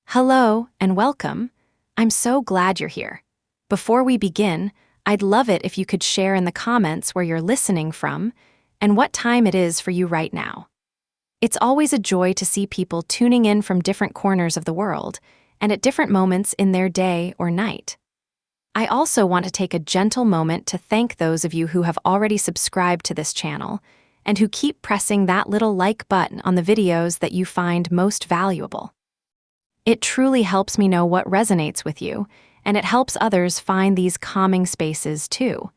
Hello and welcome. I'm so glad you're here. Before we begin, I'd love it if you could share in the comments where you're listening from and what time it is for you right now. It's always a joy to see people tuning in from different corners of the world and at different moments in their day or night. I also want to take a gentle moment to thank those of you who have already subscribed to this channel and who keep pressing that little like button on the videos that you find most valuable. It truly helps me know what resonates with you, and it helps others find these calming spaces too.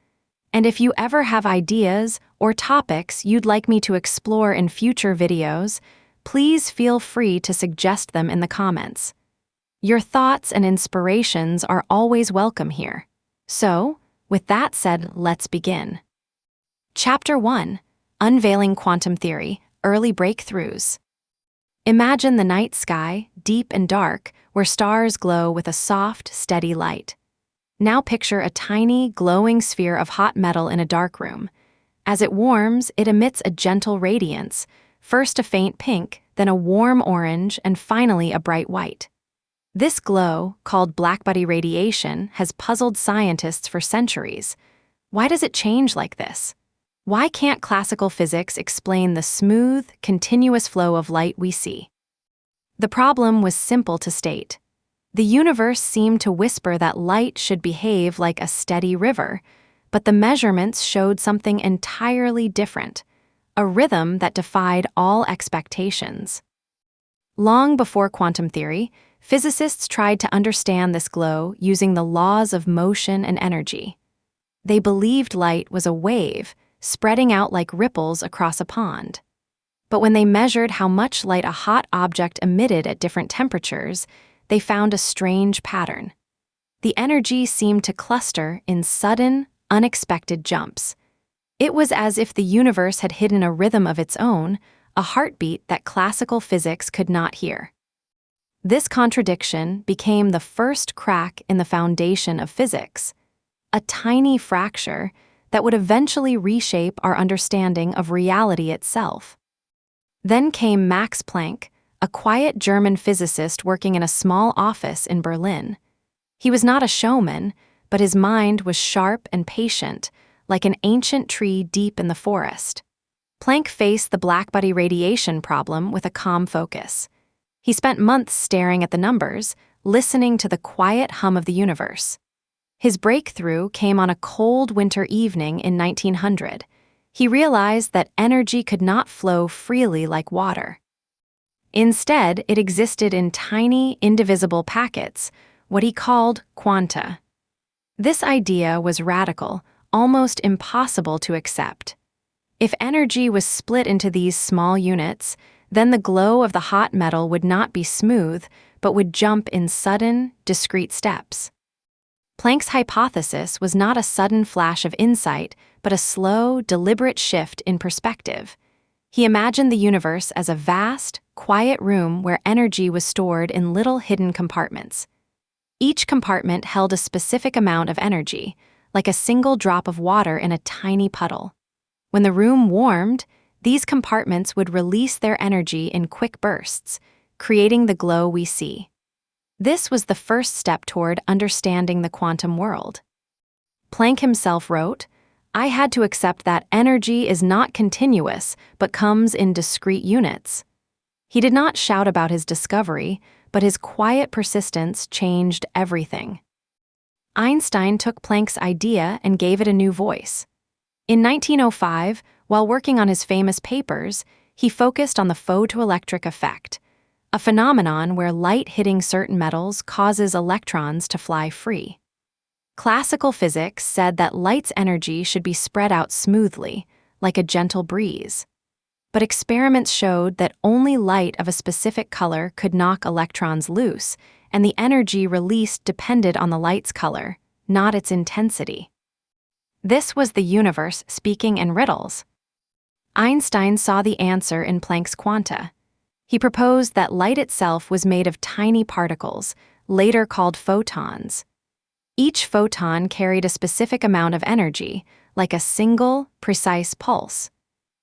And if you ever have ideas or topics you'd like me to explore in future videos, please feel free to suggest them in the comments. Your thoughts and inspirations are always welcome here. So, with that said, let's begin. Chapter 1: Unveiling Quantum Theory, Early Breakthroughs. Imagine the night sky, deep and dark, where stars glow with a soft, steady light. Now picture a tiny, glowing sphere of hot metal in a dark room. As it warms, it emits a gentle radiance, first a faint pink, then a warm orange, and finally a bright white. This glow, called blackbody radiation, has puzzled scientists for centuries. Why does it change like this? Why can't classical physics explain the smooth, continuous flow of light we see? The problem was simple to state. The universe seemed to whisper that light should behave like a steady river, but the measurements showed something entirely different, a rhythm that defied all expectations. Long before quantum theory, physicists tried to understand this glow using the laws of motion and energy. They believed light was a wave, spreading out like ripples across a pond. But when they measured how much light a hot object emitted at different temperatures, they found a strange pattern. The energy seemed to cluster in sudden, unexpected jumps. It was as if the universe had hidden a rhythm of its own, a heartbeat that classical physics could not hear. This contradiction became the first crack in the foundation of physics, a tiny fracture that would eventually reshape our understanding of reality itself. Then came Max Planck, a quiet German physicist working in a small office in Berlin. He was not a showman, but his mind was sharp and patient, like an ancient tree deep in the forest. Planck faced the blackbody radiation problem with a calm focus. He spent months staring at the numbers, listening to the quiet hum of the universe. His breakthrough came on a cold winter evening in 1900. He realized that energy could not flow freely like water. Instead, it existed in tiny, indivisible packets, what he called quanta. This idea was radical, almost impossible to accept. If energy was split into these small units, then the glow of the hot metal would not be smooth, but would jump in sudden, discrete steps. Planck's hypothesis was not a sudden flash of insight, but a slow, deliberate shift in perspective. He imagined the universe as a vast, quiet room where energy was stored in little hidden compartments. Each compartment held a specific amount of energy, like a single drop of water in a tiny puddle. When the room warmed, these compartments would release their energy in quick bursts, creating the glow we see. This was the first step toward understanding the quantum world. Planck himself wrote, "I had to accept that energy is not continuous, but comes in discrete units." He did not shout about his discovery, but his quiet persistence changed everything. Einstein took Planck's idea and gave it a new voice. In 1905, while working on his famous papers, he focused on the photoelectric effect, a phenomenon where light hitting certain metals causes electrons to fly free. Classical physics said that light's energy should be spread out smoothly, like a gentle breeze. But experiments showed that only light of a specific color could knock electrons loose, and the energy released depended on the light's color, not its intensity. This was the universe speaking in riddles. Einstein saw the answer in Planck's quanta. He proposed that light itself was made of tiny particles, later called photons. Each photon carried a specific amount of energy, like a single, precise pulse.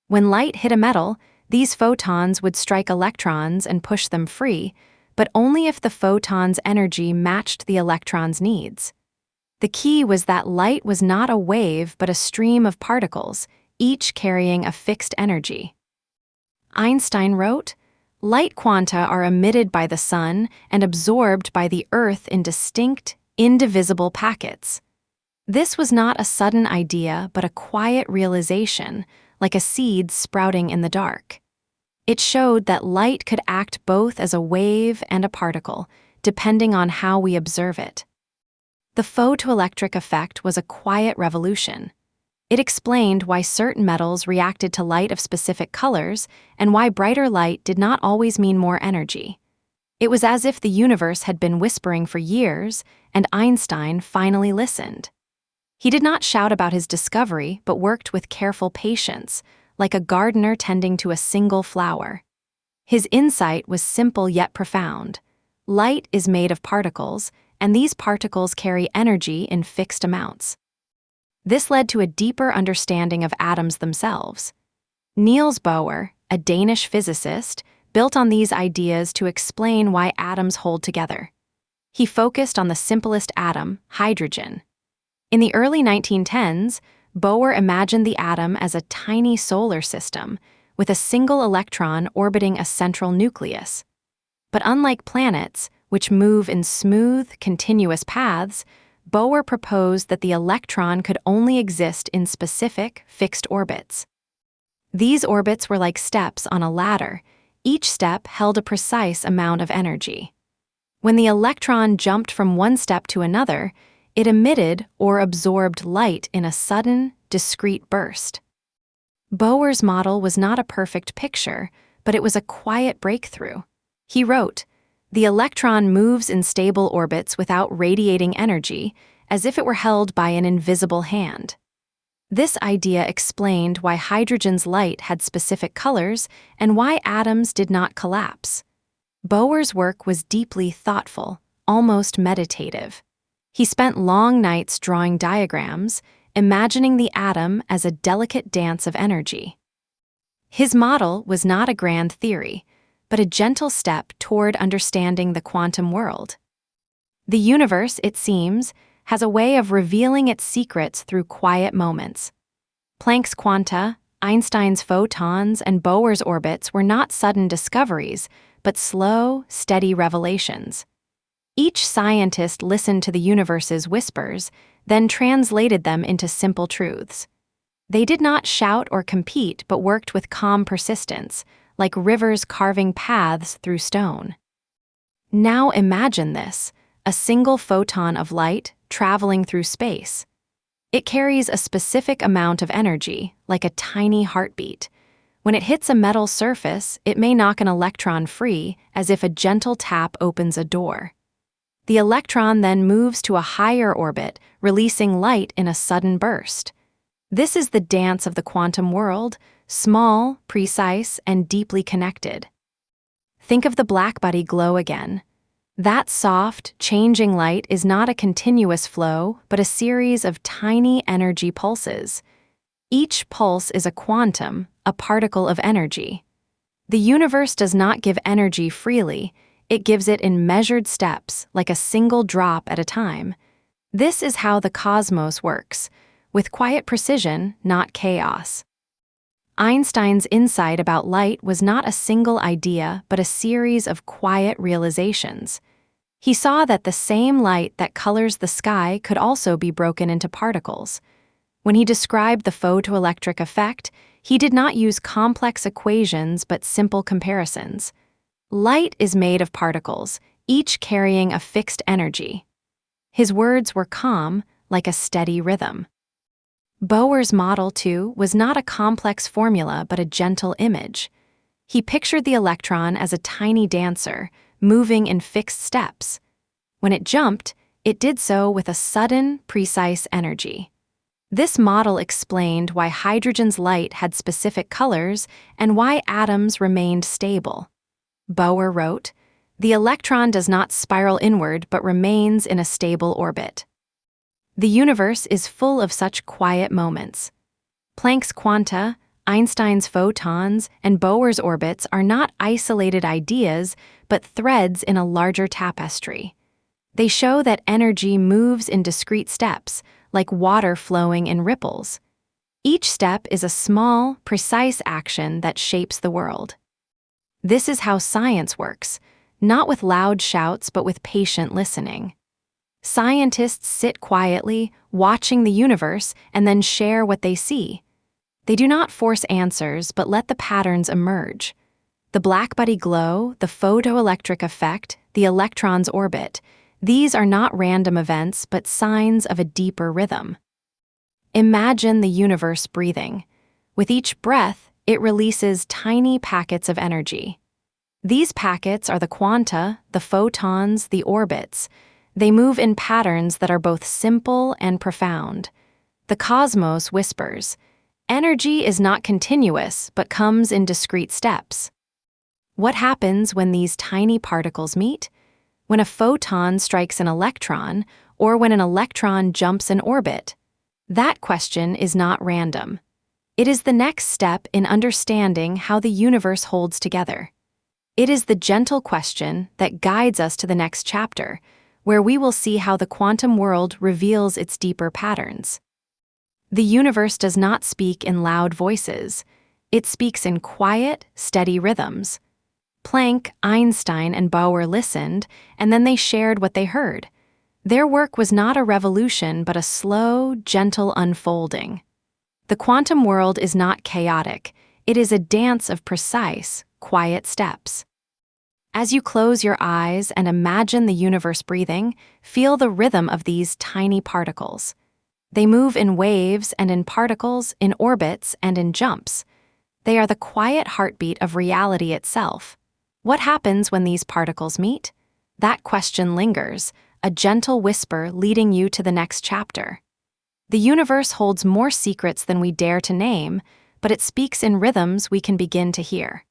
When light hit a metal, these photons would strike electrons and push them free, but only if the photon's energy matched the electron's needs. The key was that light was not a wave but a stream of particles, each carrying a fixed energy. Einstein wrote, "Light quanta are emitted by the sun and absorbed by the Earth in distinct, indivisible packets." This was not a sudden idea but a quiet realization, like a seed sprouting in the dark. It showed that light could act both as a wave and a particle, depending on how we observe it. The photoelectric effect was a quiet revolution. It explained why certain metals reacted to light of specific colors and why brighter light did not always mean more energy. It was as if the universe had been whispering for years, and Einstein finally listened. He did not shout about his discovery, but worked with careful patience, like a gardener tending to a single flower. His insight was simple yet profound. Light is made of particles, and these particles carry energy in fixed amounts. This led to a deeper understanding of atoms themselves. Niels Bohr, a Danish physicist, built on these ideas to explain why atoms hold together. He focused on the simplest atom, hydrogen. In the early 1910s, Bohr imagined the atom as a tiny solar system, with a single electron orbiting a central nucleus. But unlike planets, which move in smooth, continuous paths, Bohr proposed that the electron could only exist in specific, fixed orbits. These orbits were like steps on a ladder. Each step held a precise amount of energy. When the electron jumped from one step to another, it emitted or absorbed light in a sudden, discrete burst. Bohr's model was not a perfect picture, but it was a quiet breakthrough. He wrote, "The electron moves in stable orbits without radiating energy, as if it were held by an invisible hand." This idea explained why hydrogen's light had specific colors and why atoms did not collapse. Bohr's work was deeply thoughtful, almost meditative. He spent long nights drawing diagrams, imagining the atom as a delicate dance of energy. His model was not a grand theory, but a gentle step toward understanding the quantum world. The universe, it seems, has a way of revealing its secrets through quiet moments. Planck's quanta, Einstein's photons, and Bohr's orbits were not sudden discoveries, but slow, steady revelations. Each scientist listened to the universe's whispers, then translated them into simple truths. They did not shout or compete, but worked with calm persistence, like rivers carving paths through stone. Now imagine this, a single photon of light traveling through space. It carries a specific amount of energy, like a tiny heartbeat. When it hits a metal surface, it may knock an electron free, as if a gentle tap opens a door. The electron then moves to a higher orbit, releasing light in a sudden burst. This is the dance of the quantum world, small, precise, and deeply connected. Think of the blackbody glow again. That soft, changing light is not a continuous flow, but a series of tiny energy pulses. Each pulse is a quantum, a particle of energy. The universe does not give energy freely, it gives it in measured steps, like a single drop at a time. This is how the cosmos works, with quiet precision, not chaos. Einstein's insight about light was not a single idea, but a series of quiet realizations. He saw that the same light that colors the sky could also be broken into particles. When he described the photoelectric effect, he did not use complex equations but simple comparisons. Light is made of particles, each carrying a fixed energy. His words were calm, like a steady rhythm. Bohr's model, too, was not a complex formula but a gentle image. He pictured the electron as a tiny dancer, moving in fixed steps. When it jumped, it did so with a sudden, precise energy. This model explained why hydrogen's light had specific colors and why atoms remained stable. Bohr wrote, "The electron does not spiral inward but remains in a stable orbit." The universe is full of such quiet moments. Planck's quanta, Einstein's photons and Bohr's orbits are not isolated ideas, but threads in a larger tapestry. They show that energy moves in discrete steps, like water flowing in ripples. Each step is a small, precise action that shapes the world. This is how science works, not with loud shouts but with patient listening. Scientists sit quietly, watching the universe, and then share what they see. They do not force answers but let the patterns emerge. The blackbody glow, the photoelectric effect, the electron's orbit, these are not random events but signs of a deeper rhythm. Imagine the universe breathing. With each breath, it releases tiny packets of energy. These packets are the quanta, the photons, the orbits. They move in patterns that are both simple and profound. The cosmos whispers, energy is not continuous but comes in discrete steps. What happens when these tiny particles meet? When a photon strikes an electron, or when an electron jumps an orbit? That question is not random. It is the next step in understanding how the universe holds together. It is the gentle question that guides us to the next chapter, where we will see how the quantum world reveals its deeper patterns. The universe does not speak in loud voices. It speaks in quiet, steady rhythms. Planck, Einstein, and Bohr listened, and then they shared what they heard. Their work was not a revolution, but a slow, gentle unfolding. The quantum world is not chaotic. It is a dance of precise, quiet steps. As you close your eyes and imagine the universe breathing, feel the rhythm of these tiny particles. They move in waves and in particles, in orbits and in jumps. They are the quiet heartbeat of reality itself. What happens when these particles meet? That question lingers, a gentle whisper leading you to the next chapter. The universe holds more secrets than we dare to name, but it speaks in rhythms we can begin to hear.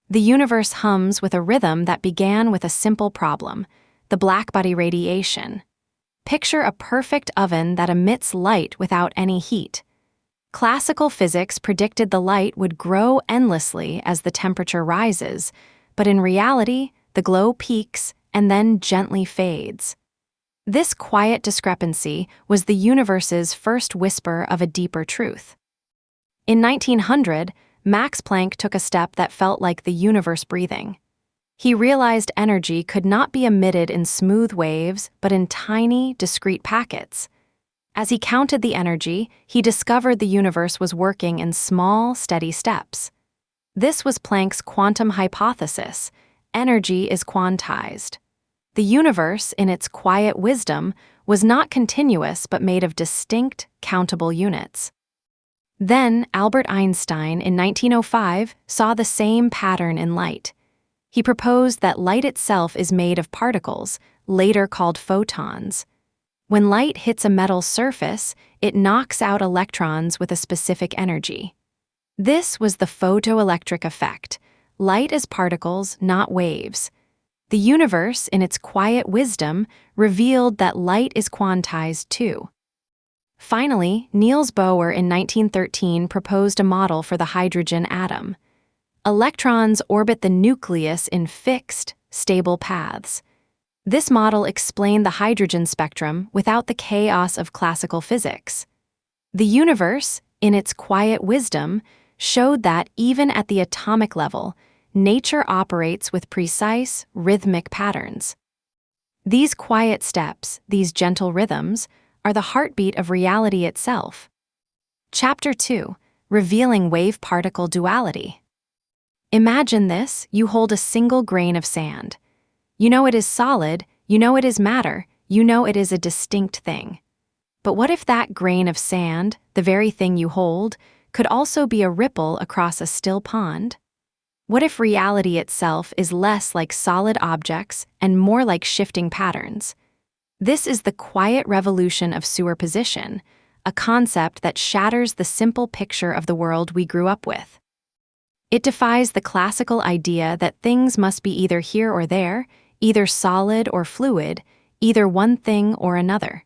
The universe hums with a rhythm that began with a simple problem, the blackbody radiation. Picture a perfect oven that emits light without any heat. Classical physics predicted the light would grow endlessly as the temperature rises, but in reality, the glow peaks and then gently fades. This quiet discrepancy was the universe's first whisper of a deeper truth. In 1900, Max Planck took a step that felt like the universe breathing. He realized energy could not be emitted in smooth waves, but in tiny, discrete packets. As he counted the energy, he discovered the universe was working in small, steady steps. This was Planck's quantum hypothesis. Energy is quantized. The universe, in its quiet wisdom, was not continuous but made of distinct, countable units. Then, Albert Einstein, in 1905, saw the same pattern in light. He proposed that light itself is made of particles, later called photons. When light hits a metal surface, it knocks out electrons with a specific energy. This was the photoelectric effect. Light as particles, not waves. The universe, in its quiet wisdom, revealed that light is quantized too. Finally, Niels Bohr in 1913 proposed a model for the hydrogen atom. Electrons orbit the nucleus in fixed, stable paths. This model explained the hydrogen spectrum without the chaos of classical physics. The universe, in its quiet wisdom, showed that even at the atomic level, nature operates with precise, rhythmic patterns. These quiet steps, these gentle rhythms, are the heartbeat of reality itself. Chapter 2, Revealing Wave-Particle Duality. Imagine this: you hold a single grain of sand. You know it is solid, you know it is matter, you know it is a distinct thing. But what if that grain of sand, the very thing you hold, could also be a ripple across a still pond? What if reality itself is less like solid objects and more like shifting patterns? This is the quiet revolution of superposition, a concept that shatters the simple picture of the world we grew up with. It defies the classical idea that things must be either here or there, either solid or fluid, either one thing or another.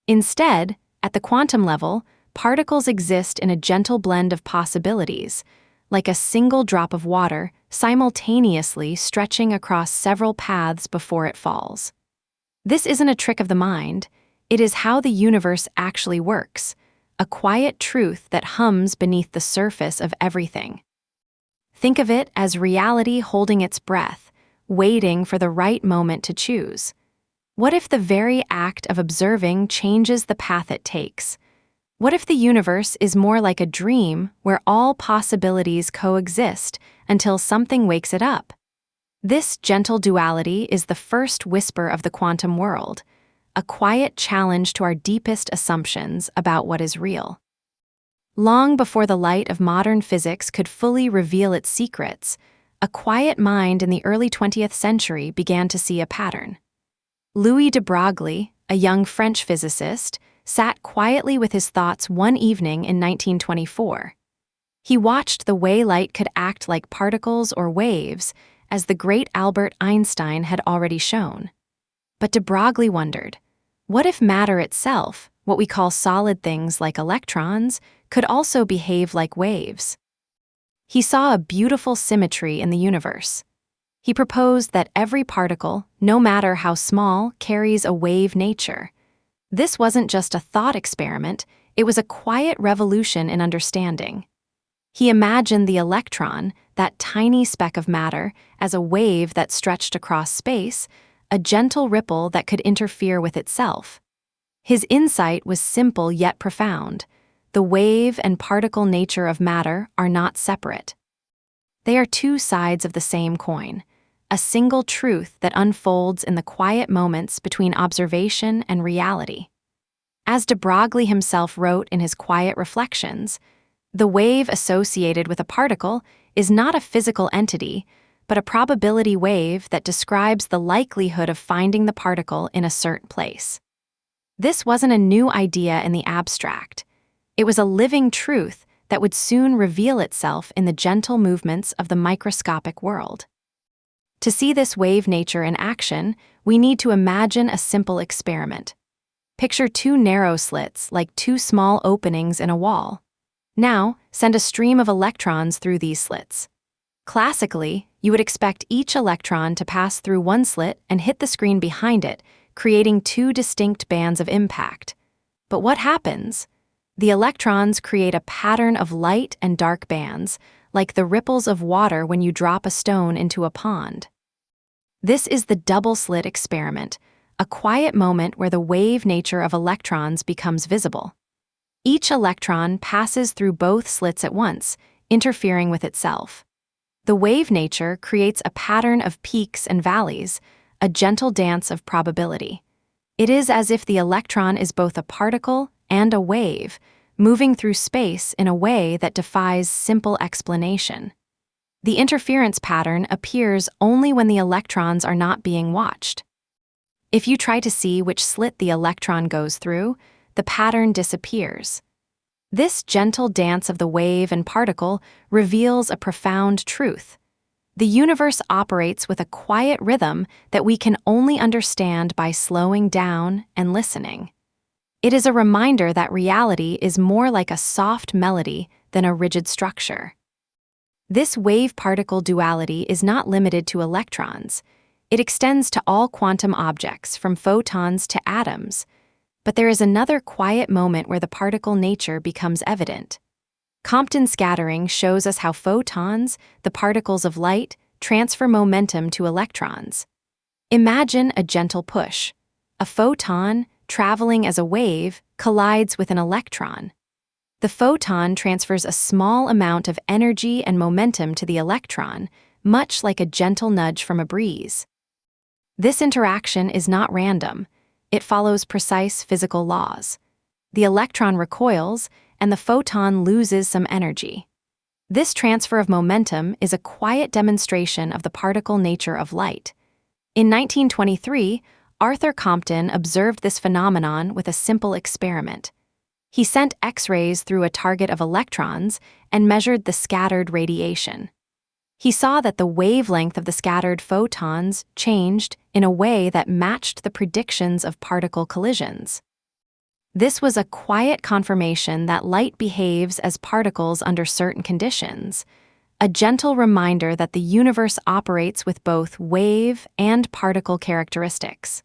Instead, at the quantum level, particles exist in a gentle blend of possibilities, like a single drop of water simultaneously stretching across several paths before it falls. This isn't a trick of the mind, it is how the universe actually works, a quiet truth that hums beneath the surface of everything. Think of it as reality holding its breath, waiting for the right moment to choose. What if the very act of observing changes the path it takes? What if the universe is more like a dream where all possibilities coexist until something wakes it up? This gentle duality is the first whisper of the quantum world, a quiet challenge to our deepest assumptions about what is real. Long before the light of modern physics could fully reveal its secrets, a quiet mind in the early 20th century began to see a pattern. Louis de Broglie, a young French physicist, sat quietly with his thoughts one evening in 1924. He watched the way light could act like particles or waves, as the great Albert Einstein had already shown. But de Broglie wondered, what if matter itself, what we call solid things like electrons, could also behave like waves? He saw a beautiful symmetry in the universe. He proposed that every particle, no matter how small, carries a wave nature. This wasn't just a thought experiment, it was a quiet revolution in understanding. He imagined the electron, that tiny speck of matter, as a wave that stretched across space, a gentle ripple that could interfere with itself. His insight was simple yet profound. The wave and particle nature of matter are not separate. They are two sides of the same coin, a single truth that unfolds in the quiet moments between observation and reality. As de Broglie himself wrote in his quiet reflections, the wave associated with a particle is not a physical entity, but a probability wave that describes the likelihood of finding the particle in a certain place. This wasn't a new idea in the abstract. It was a living truth that would soon reveal itself in the gentle movements of the microscopic world. To see this wave nature in action, we need to imagine a simple experiment. Picture two narrow slits like two small openings in a wall. Now, send a stream of electrons through these slits. Classically, you would expect each electron to pass through one slit and hit the screen behind it, creating two distinct bands of impact. But what happens? The electrons create a pattern of light and dark bands, like the ripples of water when you drop a stone into a pond. This is the double-slit experiment, a quiet moment where the wave nature of electrons becomes visible. Each electron passes through both slits at once, interfering with itself. The wave nature creates a pattern of peaks and valleys, a gentle dance of probability. It is as if the electron is both a particle and a wave, moving through space in a way that defies simple explanation. The interference pattern appears only when the electrons are not being watched. If you try to see which slit the electron goes through, the pattern disappears. This gentle dance of the wave and particle reveals a profound truth. The universe operates with a quiet rhythm that we can only understand by slowing down and listening. It is a reminder that reality is more like a soft melody than a rigid structure. This wave-particle duality is not limited to electrons. It extends to all quantum objects, from photons to atoms. But there is another quiet moment where the particle nature becomes evident. Compton scattering shows us how photons, the particles of light, transfer momentum to electrons. Imagine a gentle push. A photon, traveling as a wave, collides with an electron. The photon transfers a small amount of energy and momentum to the electron, much like a gentle nudge from a breeze. This interaction is not random. It follows precise physical laws. The electron recoils, and the photon loses some energy. This transfer of momentum is a quiet demonstration of the particle nature of light. In 1923, Arthur Compton observed this phenomenon with a simple experiment. He sent X-rays through a target of electrons and measured the scattered radiation. He saw that the wavelength of the scattered photons changed in a way that matched the predictions of particle collisions. This was a quiet confirmation that light behaves as particles under certain conditions, a gentle reminder that the universe operates with both wave and particle characteristics.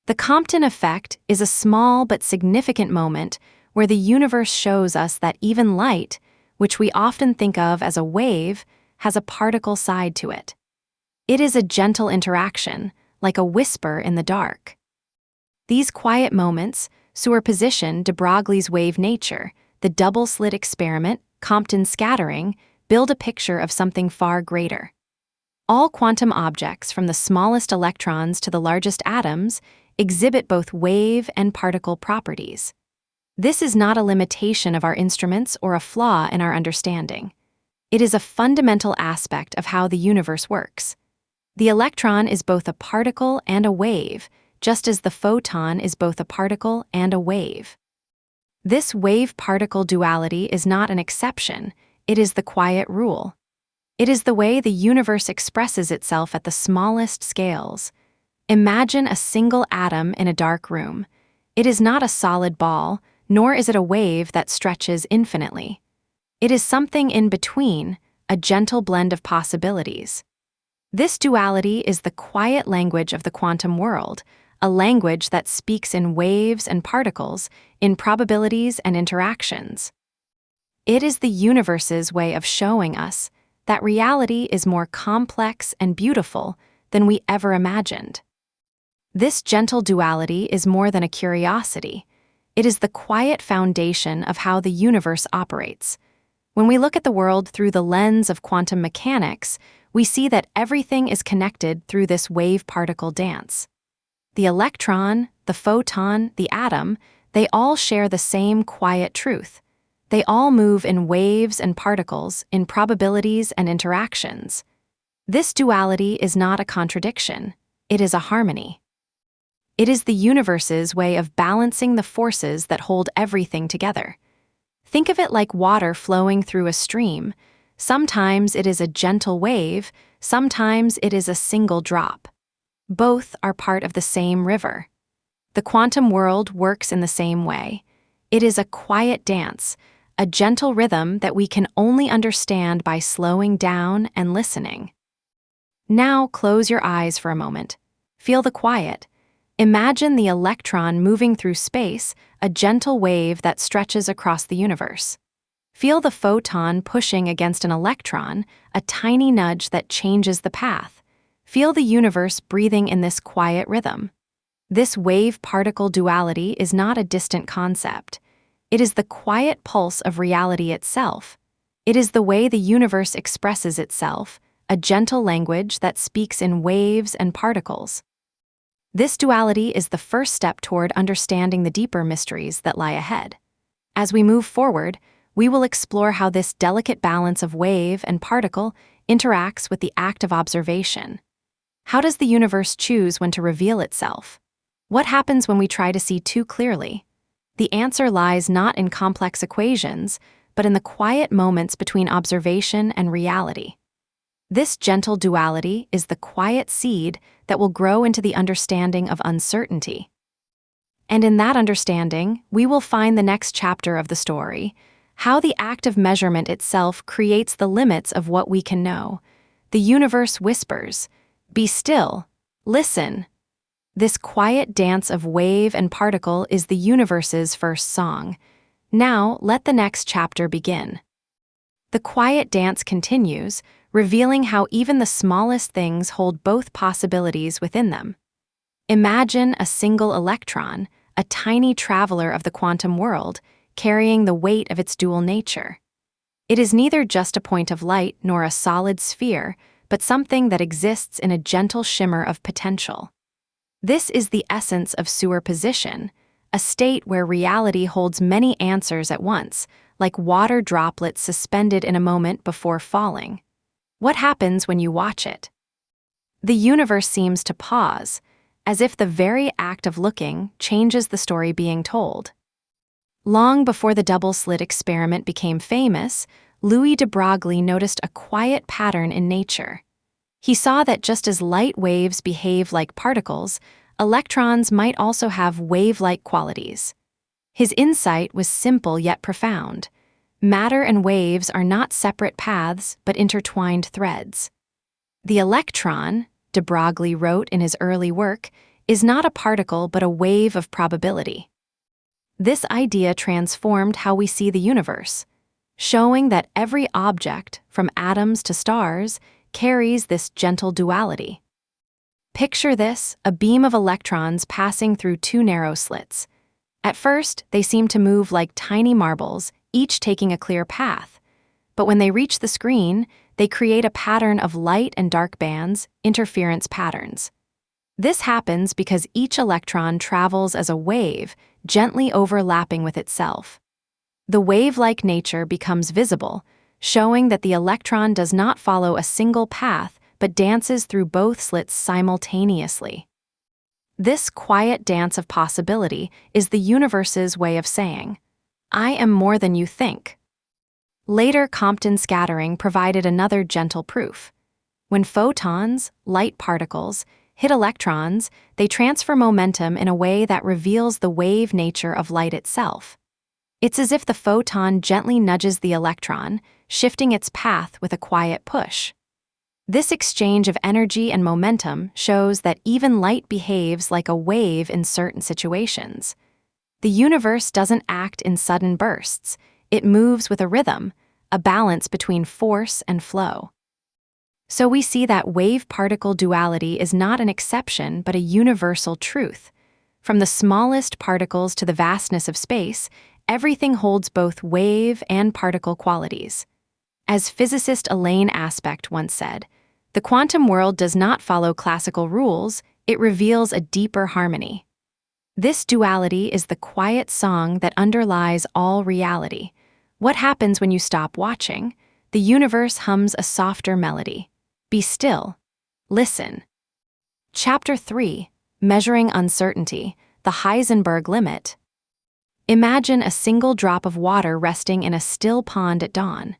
The Compton effect is a small but significant moment where the universe shows us that even light, which we often think of as a wave, has a particle side to it. It is a gentle interaction, like a whisper in the dark. These quiet moments, Superposition, de Broglie's wave nature, the double-slit experiment, Compton scattering, build a picture of something far greater. All quantum objects, from the smallest electrons to the largest atoms, exhibit both wave and particle properties. This is not a limitation of our instruments or a flaw in our understanding. It is a fundamental aspect of how the universe works. The electron is both a particle and a wave, just as the photon is both a particle and a wave. This wave-particle duality is not an exception, it is the quiet rule. It is the way the universe expresses itself at the smallest scales. Imagine a single atom in a dark room. It is not a solid ball, nor is it a wave that stretches infinitely. It is something in between, a gentle blend of possibilities. This duality is the quiet language of the quantum world, a language that speaks in waves and particles, in probabilities and interactions. It is the universe's way of showing us that reality is more complex and beautiful than we ever imagined. This gentle duality is more than a curiosity. It is the quiet foundation of how the universe operates. When we look at the world through the lens of quantum mechanics, we see that everything is connected through this wave-particle dance. The electron, the photon, the atom, they all share the same quiet truth. They all move in waves and particles, in probabilities and interactions. This duality is not a contradiction, it is a harmony. It is the universe's way of balancing the forces that hold everything together. Think of it like water flowing through a stream. Sometimes it is a gentle wave, sometimes it is a single drop. Both are part of the same river. The quantum world works in the same way. It is a quiet dance, a gentle rhythm that we can only understand by slowing down and listening. Now close your eyes for a moment. Feel the quiet. Imagine the electron moving through space, a gentle wave that stretches across the universe. Feel the photon pushing against an electron, a tiny nudge that changes the path. Feel the universe breathing in this quiet rhythm. This wave-particle duality is not a distant concept. It is the quiet pulse of reality itself. It is the way the universe expresses itself, a gentle language that speaks in waves and particles. This duality is the first step toward understanding the deeper mysteries that lie ahead. As we move forward, we will explore how this delicate balance of wave and particle interacts with the act of observation. How does the universe choose when to reveal itself? What happens when we try to see too clearly? The answer lies not in complex equations, but in the quiet moments between observation and reality. This gentle duality is the quiet seed that will grow into the understanding of uncertainty. And in that understanding, we will find the next chapter of the story, how the act of measurement itself creates the limits of what we can know. The universe whispers, "Be still, listen." This quiet dance of wave and particle is the universe's first song. Now, let the next chapter begin. The quiet dance continues, revealing how even the smallest things hold both possibilities within them. Imagine a single electron, a tiny traveler of the quantum world, carrying the weight of its dual nature. It is neither just a point of light nor a solid sphere, but something that exists in a gentle shimmer of potential. This is the essence of superposition, a state where reality holds many answers at once, like water droplets suspended in a moment before falling. What happens when you watch it? The universe seems to pause, as if the very act of looking changes the story being told. Long before the double-slit experiment became famous, Louis de Broglie noticed a quiet pattern in nature. He saw that just as light waves behave like particles, electrons might also have wave-like qualities. His insight was simple yet profound. Matter and waves are not separate paths but intertwined threads. The electron, de Broglie wrote in his early work, is not a particle but a wave of probability. This idea transformed how we see the universe, showing that every object, from atoms to stars, carries this gentle duality. Picture this, a beam of electrons passing through two narrow slits. At first, they seem to move like tiny marbles, each taking a clear path. But when they reach the screen, they create a pattern of light and dark bands, interference patterns. This happens because each electron travels as a wave, gently overlapping with itself. The wave-like nature becomes visible, showing that the electron does not follow a single path but dances through both slits simultaneously. This quiet dance of possibility is the universe's way of saying, "I am more than you think." Later, Compton scattering provided another gentle proof. When photons, light particles, hit electrons, they transfer momentum in a way that reveals the wave nature of light itself. It's as if the photon gently nudges the electron, shifting its path with a quiet push. This exchange of energy and momentum shows that even light behaves like a wave in certain situations. The universe doesn't act in sudden bursts. It moves with a rhythm, a balance between force and flow. So we see that wave-particle duality is not an exception but a universal truth. From the smallest particles to the vastness of space, everything holds both wave and particle qualities. As physicist Elaine Aspect once said, "The quantum world does not follow classical rules, it reveals a deeper harmony." This duality is the quiet song that underlies all reality. What happens when you stop watching? The universe hums a softer melody. Be still. Listen. Chapter 3: Measuring Uncertainty, the Heisenberg Limit. Imagine a single drop of water resting in a still pond at dawn.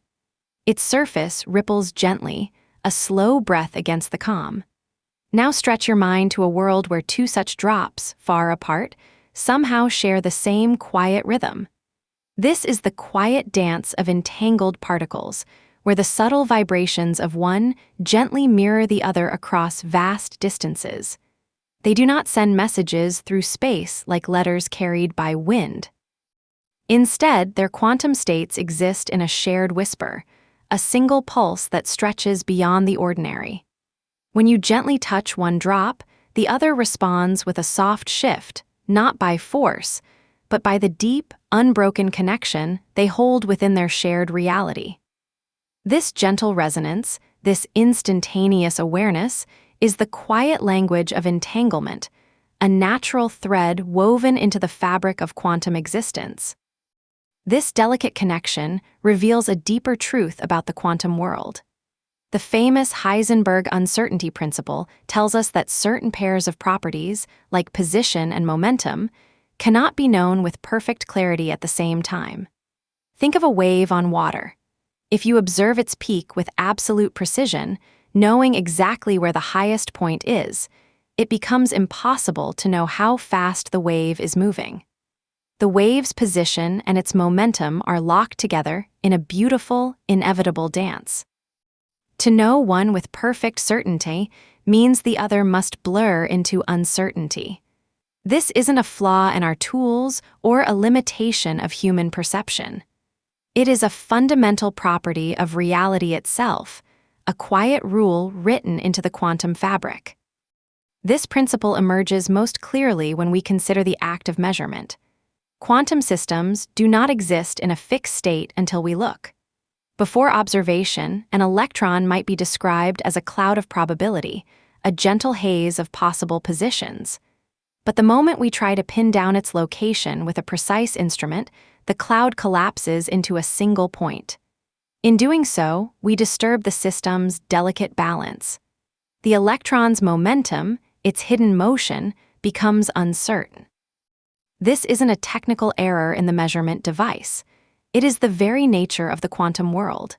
Its surface ripples gently, a slow breath against the calm. Now stretch your mind to a world where two such drops, far apart, somehow share the same quiet rhythm. This is the quiet dance of entangled particles, where the subtle vibrations of one gently mirror the other across vast distances. They do not send messages through space like letters carried by wind. Instead, their quantum states exist in a shared whisper, a single pulse that stretches beyond the ordinary. When you gently touch one drop, the other responds with a soft shift, not by force, but by the deep, unbroken connection they hold within their shared reality. This gentle resonance, this instantaneous awareness, is the quiet language of entanglement, a natural thread woven into the fabric of quantum existence. This delicate connection reveals a deeper truth about the quantum world. The famous Heisenberg uncertainty principle tells us that certain pairs of properties, like position and momentum, cannot be known with perfect clarity at the same time. Think of a wave on water. If you observe its peak with absolute precision, knowing exactly where the highest point is, it becomes impossible to know how fast the wave is moving. The wave's position and its momentum are locked together in a beautiful, inevitable dance. To know one with perfect certainty means the other must blur into uncertainty. This isn't a flaw in our tools or a limitation of human perception. It is a fundamental property of reality itself, a quiet rule written into the quantum fabric. This principle emerges most clearly when we consider the act of measurement. Quantum systems do not exist in a fixed state until we look. Before observation, an electron might be described as a cloud of probability, a gentle haze of possible positions. But the moment we try to pin down its location with a precise instrument, the cloud collapses into a single point. In doing so, we disturb the system's delicate balance. The electron's momentum, its hidden motion, becomes uncertain. This isn't a technical error in the measurement device. It is the very nature of the quantum world.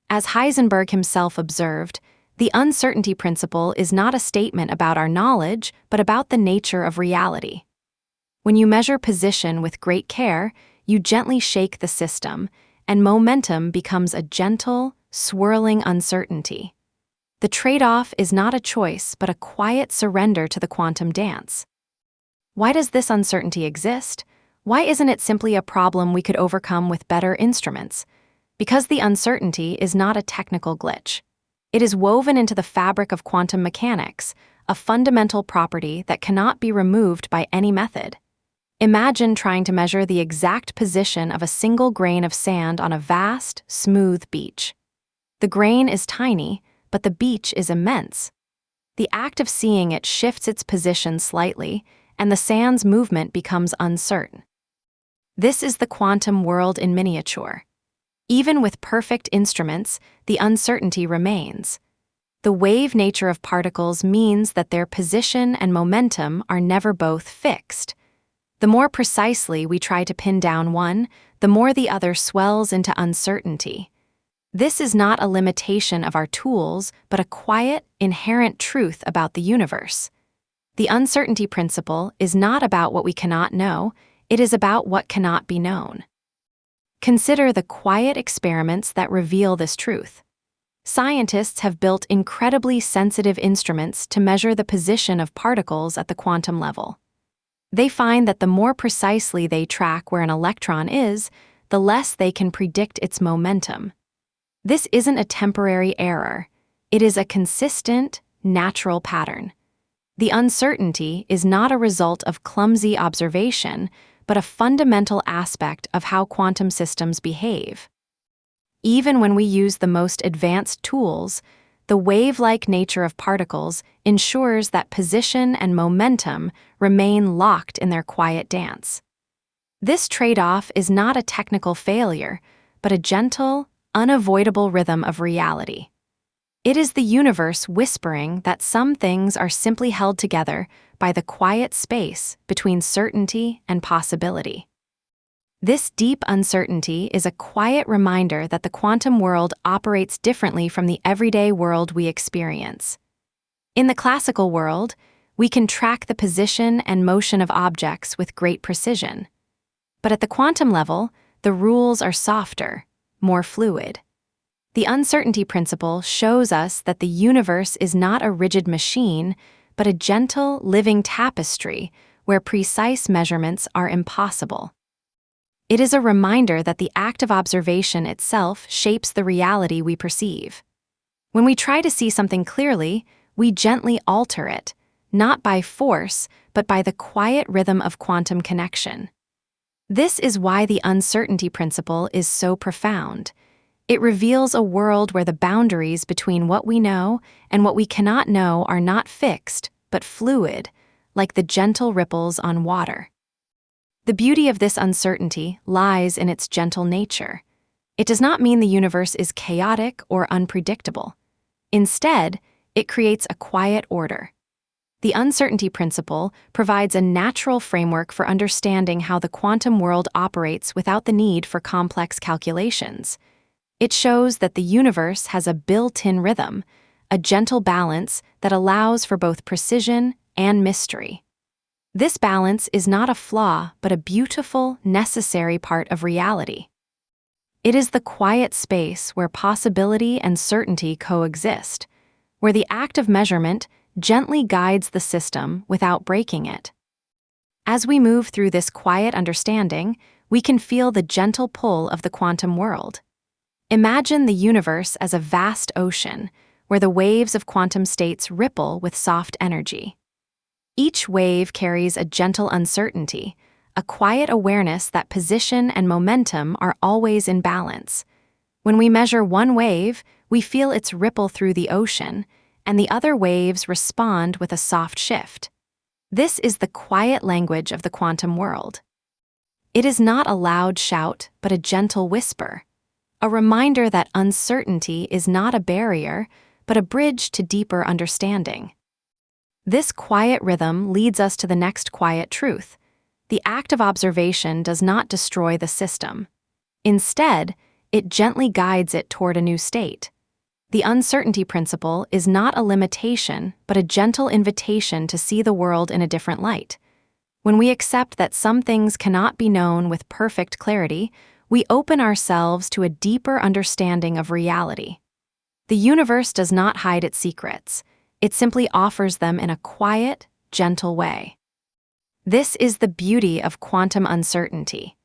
As Heisenberg himself observed, the uncertainty principle is not a statement about our knowledge, but about the nature of reality. When you measure position with great care, you gently shake the system, and momentum becomes a gentle, swirling uncertainty. The trade-off is not a choice, but a quiet surrender to the quantum dance. Why does this uncertainty exist? Why isn't it simply a problem we could overcome with better instruments? Because the uncertainty is not a technical glitch. It is woven into the fabric of quantum mechanics, a fundamental property that cannot be removed by any method. Imagine trying to measure the exact position of a single grain of sand on a vast, smooth beach. The grain is tiny, but the beach is immense. The act of seeing it shifts its position slightly, and the sand's movement becomes uncertain. This is the quantum world in miniature. Even with perfect instruments, the uncertainty remains. The wave nature of particles means that their position and momentum are never both fixed. The more precisely we try to pin down one, the more the other swells into uncertainty. This is not a limitation of our tools, but a quiet, inherent truth about the universe. The uncertainty principle is not about what we cannot know, it is about what cannot be known. Consider the quiet experiments that reveal this truth. Scientists have built incredibly sensitive instruments to measure the position of particles at the quantum level. They find that the more precisely they track where an electron is, the less they can predict its momentum. This isn't a temporary error. It is a consistent, natural pattern. The uncertainty is not a result of clumsy observation, but a fundamental aspect of how quantum systems behave. Even when we use the most advanced tools, the wave-like nature of particles ensures that position and momentum remain locked in their quiet dance. This trade-off is not a technical failure, but a gentle, unavoidable rhythm of reality. It is the universe whispering that some things are simply held together by the quiet space between certainty and possibility. This deep uncertainty is a quiet reminder that the quantum world operates differently from the everyday world we experience. In the classical world, we can track the position and motion of objects with great precision. But at the quantum level, the rules are softer, more fluid. The uncertainty principle shows us that the universe is not a rigid machine, but a gentle, living tapestry where precise measurements are impossible. It is a reminder that the act of observation itself shapes the reality we perceive. When we try to see something clearly, we gently alter it, not by force, but by the quiet rhythm of quantum connection. This is why the uncertainty principle is so profound. It reveals a world where the boundaries between what we know and what we cannot know are not fixed, but fluid, like the gentle ripples on water. The beauty of this uncertainty lies in its gentle nature. It does not mean the universe is chaotic or unpredictable. Instead, it creates a quiet order. The uncertainty principle provides a natural framework for understanding how the quantum world operates without the need for complex calculations. It shows that the universe has a built-in rhythm, a gentle balance that allows for both precision and mystery. This balance is not a flaw, but a beautiful, necessary part of reality. It is the quiet space where possibility and certainty coexist, where the act of measurement gently guides the system without breaking it. As we move through this quiet understanding, we can feel the gentle pull of the quantum world. Imagine the universe as a vast ocean, where the waves of quantum states ripple with soft energy. Each wave carries a gentle uncertainty, a quiet awareness that position and momentum are always in balance. When we measure one wave, we feel its ripple through the ocean, and the other waves respond with a soft shift. This is the quiet language of the quantum world. It is not a loud shout, but a gentle whisper, a reminder that uncertainty is not a barrier, but a bridge to deeper understanding. This quiet rhythm leads us to the next quiet truth. The act of observation does not destroy the system. Instead, it gently guides it toward a new state. The uncertainty principle is not a limitation, but a gentle invitation to see the world in a different light. When we accept that some things cannot be known with perfect clarity, we open ourselves to a deeper understanding of reality. The universe does not hide its secrets. It simply offers them in a quiet, gentle way. This is the beauty of quantum uncertainty.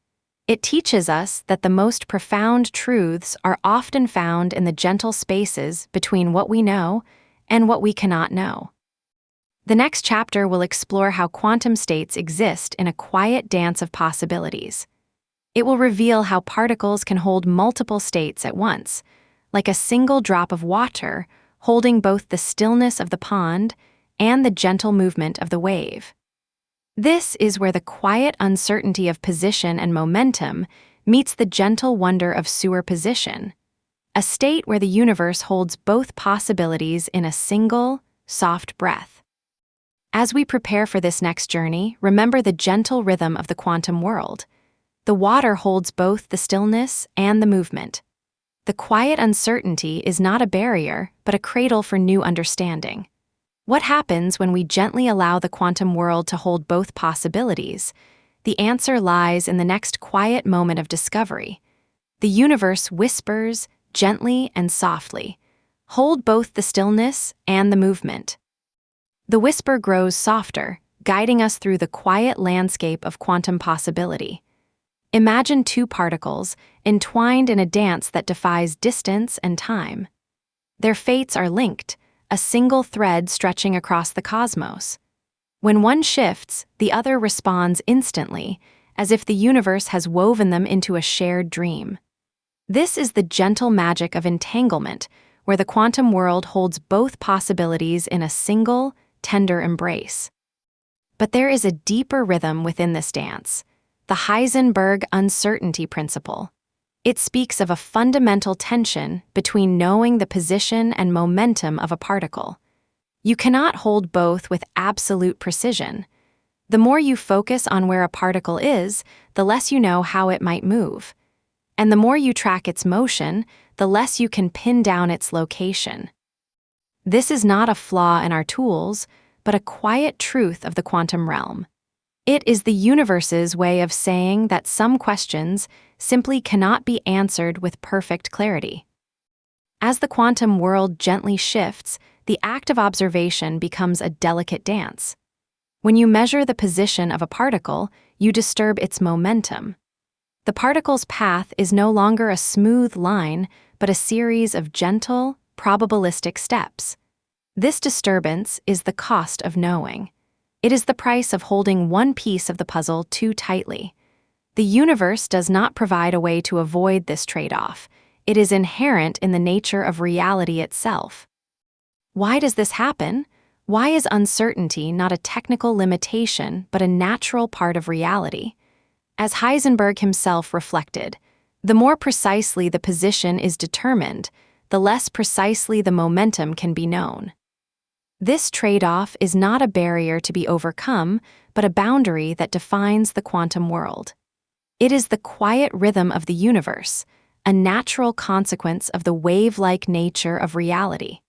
It teaches us that the most profound truths are often found in the gentle spaces between what we know and what we cannot know. The next chapter will explore how quantum states exist in a quiet dance of possibilities. It will reveal how particles can hold multiple states at once, like a single drop of water holding both the stillness of the pond and the gentle movement of the wave. This is where the quiet uncertainty of position and momentum meets the gentle wonder of superposition, a state where the universe holds both possibilities in a single, soft breath. As we prepare for this next journey, remember the gentle rhythm of the quantum world. The water holds both the stillness and the movement. The quiet uncertainty is not a barrier, but a cradle for new understanding. What happens when we gently allow the quantum world to hold both possibilities? The answer lies in the next quiet moment of discovery. The universe whispers, gently and softly, "Hold both the stillness and the movement." The whisper grows softer, guiding us through the quiet landscape of quantum possibility. Imagine two particles entwined in a dance that defies distance and time. Their fates are linked, a single thread stretching across the cosmos. When one shifts, the other responds instantly, as if the universe has woven them into a shared dream. This is the gentle magic of entanglement, where the quantum world holds both possibilities in a single, tender embrace. But there is a deeper rhythm within this dance, the Heisenberg uncertainty principle. It speaks of a fundamental tension between knowing the position and momentum of a particle. You cannot hold both with absolute precision. The more you focus on where a particle is, the less you know how it might move. And the more you track its motion, the less you can pin down its location. This is not a flaw in our tools, but a quiet truth of the quantum realm. It is the universe's way of saying that some questions simply cannot be answered with perfect clarity. As the quantum world gently shifts, the act of observation becomes a delicate dance. When you measure the position of a particle, you disturb its momentum. The particle's path is no longer a smooth line, but a series of gentle, probabilistic steps. This disturbance is the cost of knowing. It is the price of holding one piece of the puzzle too tightly. The universe does not provide a way to avoid this trade-off. It is inherent in the nature of reality itself. Why does this happen? Why is uncertainty not a technical limitation but a natural part of reality? As Heisenberg himself reflected, the more precisely the position is determined, the less precisely the momentum can be known. This trade-off is not a barrier to be overcome, but a boundary that defines the quantum world. It is the quiet rhythm of the universe, a natural consequence of the wave-like nature of reality.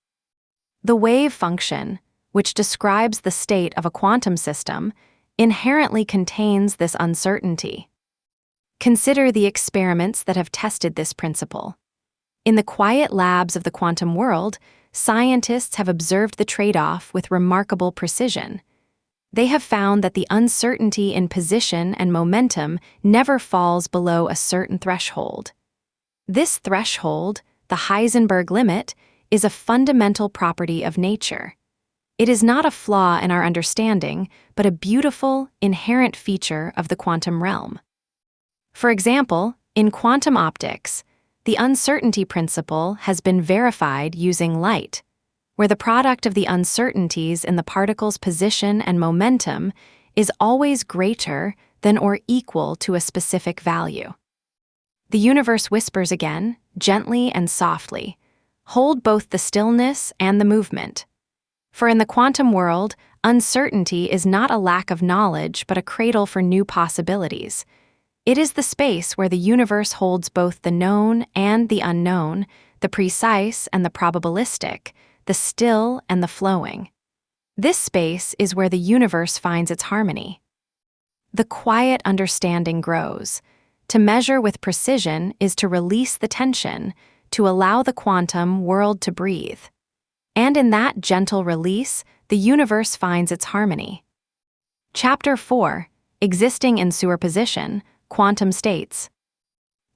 The wave function, which describes the state of a quantum system, inherently contains this uncertainty. Consider the experiments that have tested this principle. In the quiet labs of the quantum world, scientists have observed the trade-off with remarkable precision. They have found that the uncertainty in position and momentum never falls below a certain threshold. This threshold, the Heisenberg limit, is a fundamental property of nature. It is not a flaw in our understanding, but a beautiful, inherent feature of the quantum realm. For example, in quantum optics, the uncertainty principle has been verified using light, where the product of the uncertainties in the particle's position and momentum is always greater than or equal to a specific value. The universe whispers again, gently and softly, "Hold both the stillness and the movement." For in the quantum world, uncertainty is not a lack of knowledge but a cradle for new possibilities. It is the space where the universe holds both the known and the unknown, the precise and the probabilistic, the still and the flowing. This space is where the universe finds its harmony. The quiet understanding grows. To measure with precision is to release the tension, to allow the quantum world to breathe. And in that gentle release, the universe finds its harmony. Chapter 4: Existing in Superposition, Quantum States.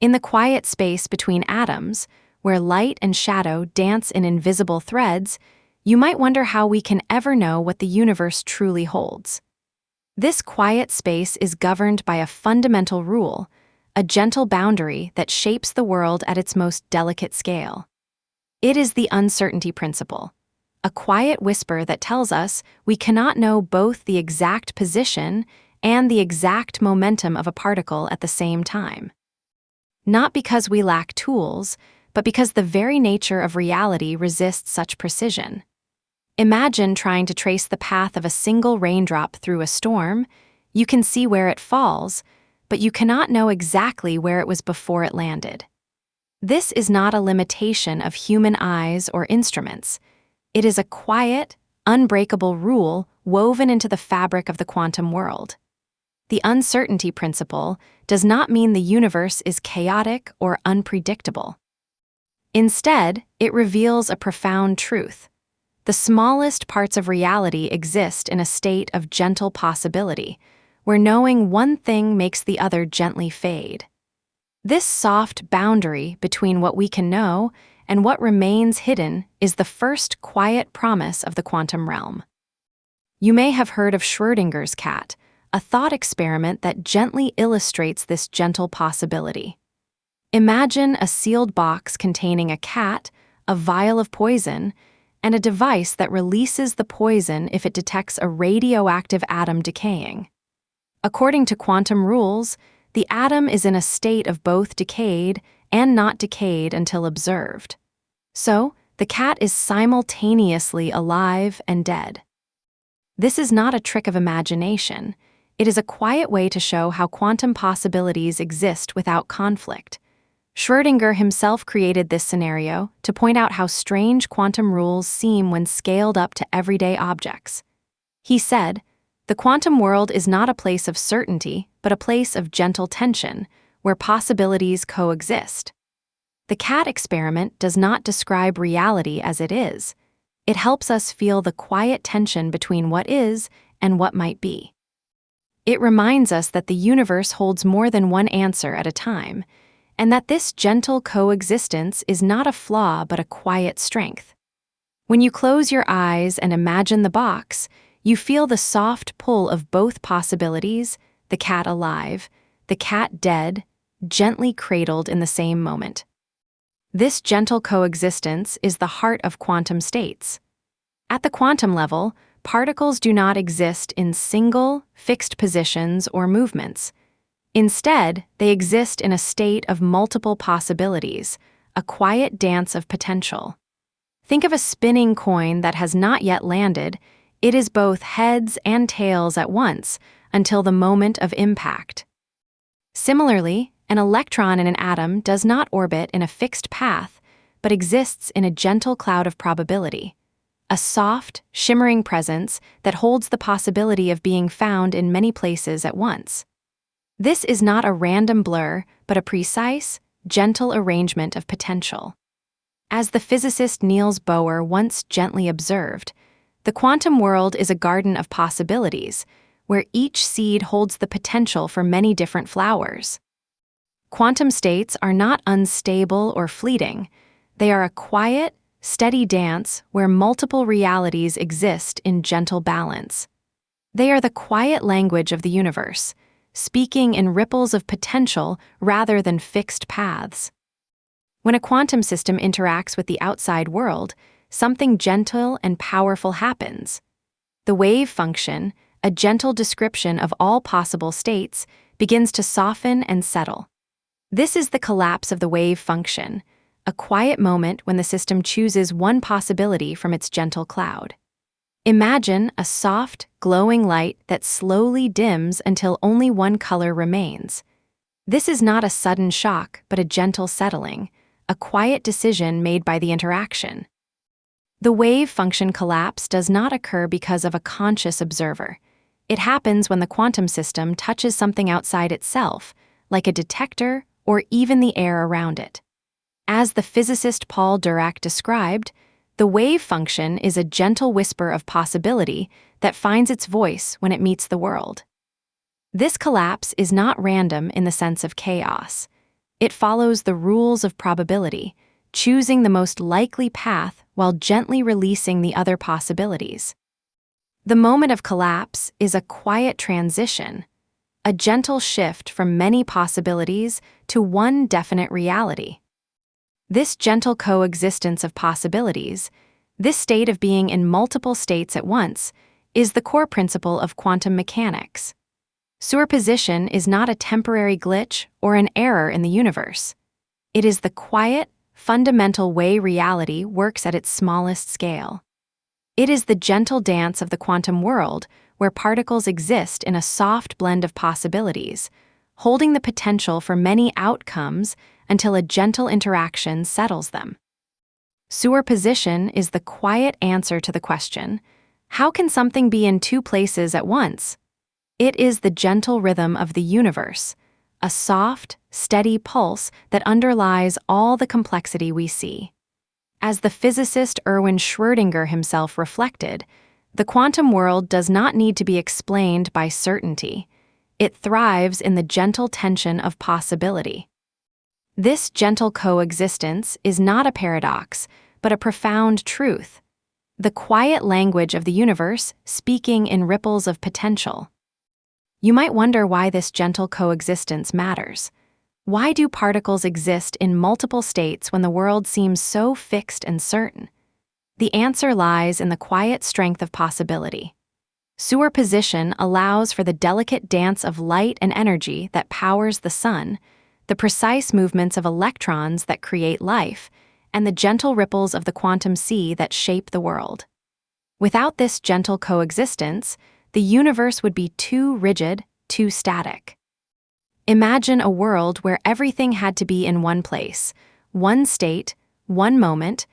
In the quiet space between atoms, where light and shadow dance in invisible threads, you might wonder how we can ever know what the universe truly holds. This quiet space is governed by a fundamental rule, a gentle boundary that shapes the world at its most delicate scale. It is the uncertainty principle, a quiet whisper that tells us we cannot know both the exact position and the exact momentum of a particle at the same time. Not because we lack tools, but because the very nature of reality resists such precision. Imagine trying to trace the path of a single raindrop through a storm. You can see where it falls, but you cannot know exactly where it was before it landed. This is not a limitation of human eyes or instruments. It is a quiet, unbreakable rule woven into the fabric of the quantum world. The uncertainty principle does not mean the universe is chaotic or unpredictable. Instead, it reveals a profound truth. The smallest parts of reality exist in a state of gentle possibility, where knowing one thing makes the other gently fade. This soft boundary between what we can know and what remains hidden is the first quiet promise of the quantum realm. You may have heard of Schrödinger's cat, a thought experiment that gently illustrates this gentle possibility. Imagine a sealed box containing a cat, a vial of poison, and a device that releases the poison if it detects a radioactive atom decaying. According to quantum rules, the atom is in a state of both decayed and not decayed until observed. So, the cat is simultaneously alive and dead. This is not a trick of imagination. It is a quiet way to show how quantum possibilities exist without conflict. Schrödinger himself created this scenario to point out how strange quantum rules seem when scaled up to everyday objects. He said, "The quantum world is not a place of certainty, but a place of gentle tension, where possibilities coexist." The cat experiment does not describe reality as it is. It helps us feel the quiet tension between what is and what might be. It reminds us that the universe holds more than one answer at a time, and that this gentle coexistence is not a flaw but a quiet strength. When you close your eyes and imagine the box, you feel the soft pull of both possibilities, the cat alive, the cat dead, gently cradled in the same moment. This gentle coexistence is the heart of quantum states. At the quantum level, particles do not exist in single, fixed positions or movements. Instead, they exist in a state of multiple possibilities, a quiet dance of potential. Think of a spinning coin that has not yet landed. It is both heads and tails at once until the moment of impact. Similarly, an electron in an atom does not orbit in a fixed path, but exists in a gentle cloud of probability, a soft, shimmering presence that holds the possibility of being found in many places at once. This is not a random blur, but a precise, gentle arrangement of potential. As the physicist Niels Bohr once gently observed, the quantum world is a garden of possibilities, where each seed holds the potential for many different flowers. Quantum states are not unstable or fleeting. They are a quiet, steady dance where multiple realities exist in gentle balance. They are the quiet language of the universe, speaking in ripples of potential rather than fixed paths. When a quantum system interacts with the outside world, something gentle and powerful happens. The wave function, a gentle description of all possible states, begins to soften and settle. This is the collapse of the wave function, a quiet moment when the system chooses one possibility from its gentle cloud. Imagine a soft, glowing light that slowly dims until only one color remains. This is not a sudden shock, but a gentle settling, a quiet decision made by the interaction. The wave function collapse does not occur because of a conscious observer. It happens when the quantum system touches something outside itself, like a detector or even the air around it. As the physicist Paul Dirac described, the wave function is a gentle whisper of possibility that finds its voice when it meets the world. This collapse is not random in the sense of chaos. It follows the rules of probability, choosing the most likely path while gently releasing the other possibilities. The moment of collapse is a quiet transition, a gentle shift from many possibilities to one definite reality. This gentle coexistence of possibilities, this state of being in multiple states at once, is the core principle of quantum mechanics. Superposition is not a temporary glitch or an error in the universe. It is the quiet, fundamental way reality works at its smallest scale. It is the gentle dance of the quantum world where particles exist in a soft blend of possibilities, holding the potential for many outcomes until a gentle interaction settles them. Superposition is the quiet answer to the question, how can something be in two places at once? It is the gentle rhythm of the universe, a soft, steady pulse that underlies all the complexity we see. As the physicist Erwin Schrödinger himself reflected, the quantum world does not need to be explained by certainty. It thrives in the gentle tension of possibility. This gentle coexistence is not a paradox, but a profound truth, the quiet language of the universe speaking in ripples of potential. You might wonder why this gentle coexistence matters. Why do particles exist in multiple states when the world seems so fixed and certain? The answer lies in the quiet strength of possibility. Superposition allows for the delicate dance of light and energy that powers the sun, the precise movements of electrons that create life, and the gentle ripples of the quantum sea that shape the world. Without this gentle coexistence, the universe would be too rigid, too static. Imagine a world where everything had to be in one place, one state, one moment,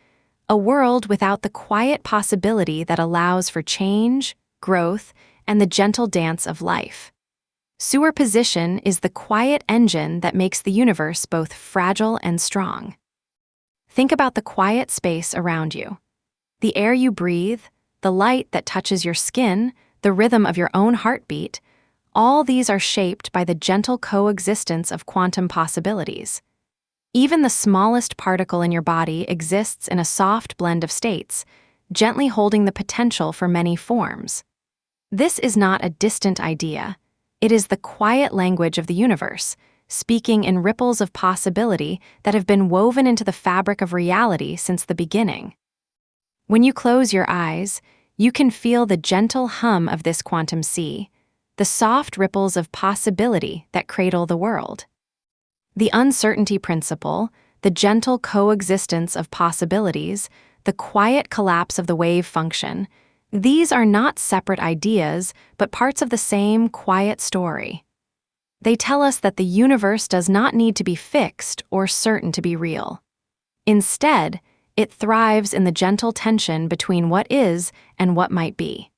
a world without the quiet possibility that allows for change, growth, and the gentle dance of life. Superposition is the quiet engine that makes the universe both fragile and strong. Think about the quiet space around you. The air you breathe, the light that touches your skin, the rhythm of your own heartbeat, all these are shaped by the gentle coexistence of quantum possibilities. Even the smallest particle in your body exists in a soft blend of states, gently holding the potential for many forms. This is not a distant idea. It is the quiet language of the universe, speaking in ripples of possibility that have been woven into the fabric of reality since the beginning. When you close your eyes, you can feel the gentle hum of this quantum sea, the soft ripples of possibility that cradle the world. The uncertainty principle, the gentle coexistence of possibilities, the quiet collapse of the wave function, these are not separate ideas, but parts of the same quiet story. They tell us that the universe does not need to be fixed or certain to be real. Instead, it thrives in the gentle tension between what is and what might be.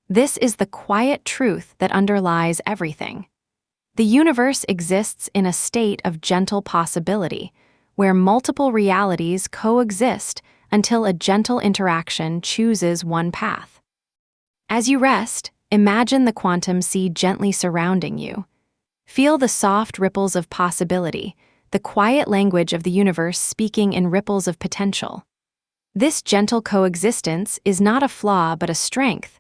This is the quiet truth that underlies everything. The universe exists in a state of gentle possibility, where multiple realities coexist until a gentle interaction chooses one path. As you rest, imagine the quantum sea gently surrounding you. Feel the soft ripples of possibility, the quiet language of the universe speaking in ripples of potential. This gentle coexistence is not a flaw but a strength,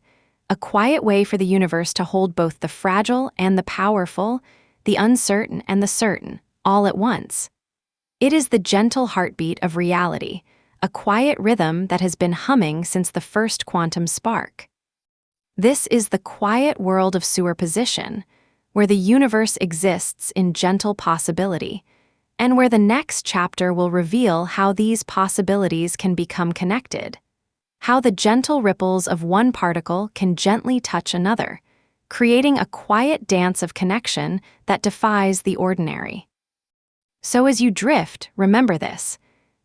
a quiet way for the universe to hold both the fragile and the powerful, the uncertain and the certain, all at once. It is the gentle heartbeat of reality, a quiet rhythm that has been humming since the first quantum spark. This is the quiet world of superposition, where the universe exists in gentle possibility, and where the next chapter will reveal how these possibilities can become connected, how the gentle ripples of one particle can gently touch another, creating a quiet dance of connection that defies the ordinary. So as you drift, remember this: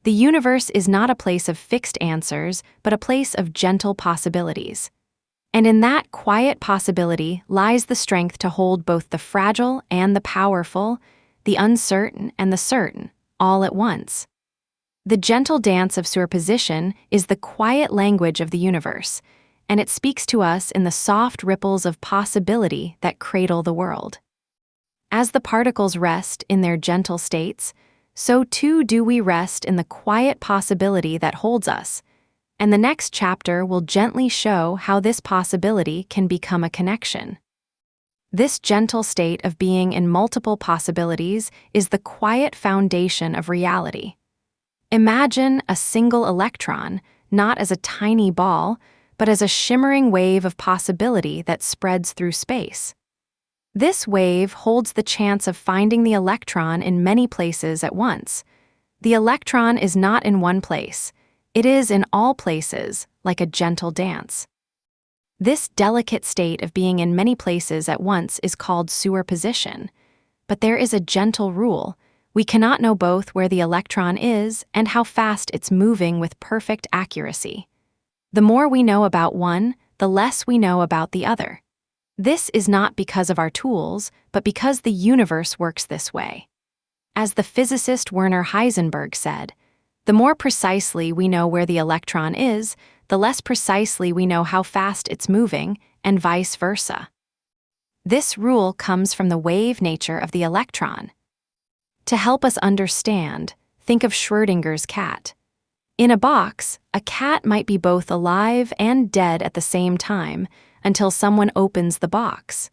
the universe is not a place of fixed answers, but a place of gentle possibilities. And in that quiet possibility lies the strength to hold both the fragile and the powerful, the uncertain and the certain, all at once. The gentle dance of superposition is the quiet language of the universe, and it speaks to us in the soft ripples of possibility that cradle the world. As the particles rest in their gentle states, so too do we rest in the quiet possibility that holds us, and the next chapter will gently show how this possibility can become a connection. This gentle state of being in multiple possibilities is the quiet foundation of reality. Imagine a single electron, not as a tiny ball, but as a shimmering wave of possibility that spreads through space. This wave holds the chance of finding the electron in many places at once. The electron is not in one place. It is in all places, like a gentle dance. This delicate state of being in many places at once is called superposition. But there is a gentle rule. We cannot know both where the electron is and how fast it's moving with perfect accuracy. The more we know about one, the less we know about the other. This is not because of our tools, but because the universe works this way. As the physicist Werner Heisenberg said, the more precisely we know where the electron is, the less precisely we know how fast it's moving, and vice versa. This rule comes from the wave nature of the electron. To help us understand, think of Schrödinger's cat. In a box, a cat might be both alive and dead at the same time until someone opens the box.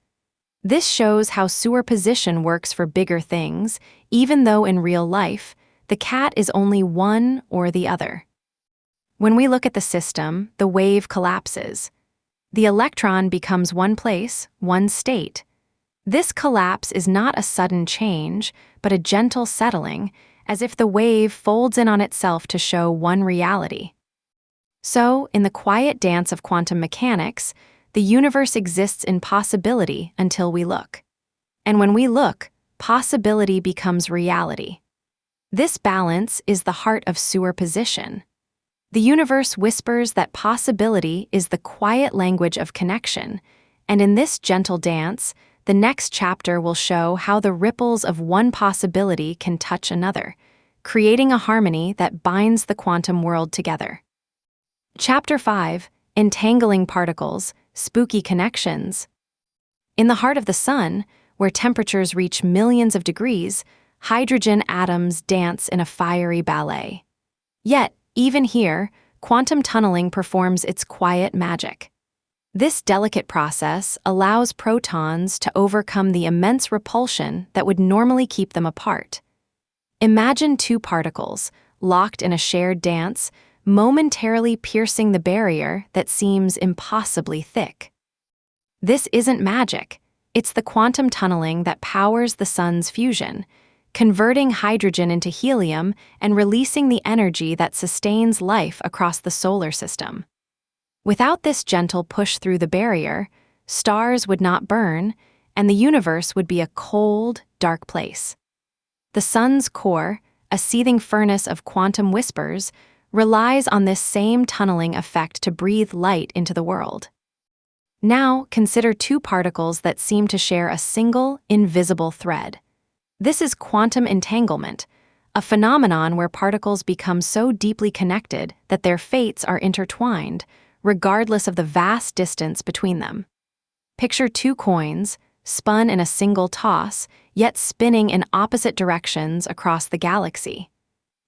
This shows how superposition works for bigger things, even though in real life, the cat is only one or the other. When we look at the system, the wave collapses. The electron becomes one place, one state. This collapse is not a sudden change, but a gentle settling, as if the wave folds in on itself to show one reality. So, in the quiet dance of quantum mechanics, the universe exists in possibility until we look. And when we look, possibility becomes reality. This balance is the heart of superposition. The universe whispers that possibility is the quiet language of connection, and in this gentle dance, the next chapter will show how the ripples of one possibility can touch another, creating a harmony that binds the quantum world together. Chapter 5: Entangling Particles, Spooky Connections. In the heart of the sun, where temperatures reach millions of degrees, hydrogen atoms dance in a fiery ballet. Yet, even here, quantum tunneling performs its quiet magic. This delicate process allows protons to overcome the immense repulsion that would normally keep them apart. Imagine two particles, locked in a shared dance, momentarily piercing the barrier that seems impossibly thick. This isn't magic. It's the quantum tunneling that powers the sun's fusion, converting hydrogen into helium and releasing the energy that sustains life across the solar system. Without this gentle push through the barrier, stars would not burn, and the universe would be a cold, dark place. The sun's core, a seething furnace of quantum whispers, relies on this same tunneling effect to breathe light into the world. Now, consider two particles that seem to share a single, invisible thread. This is quantum entanglement, a phenomenon where particles become so deeply connected that their fates are intertwined, regardless of the vast distance between them. Picture two coins, spun in a single toss, yet spinning in opposite directions across the galaxy.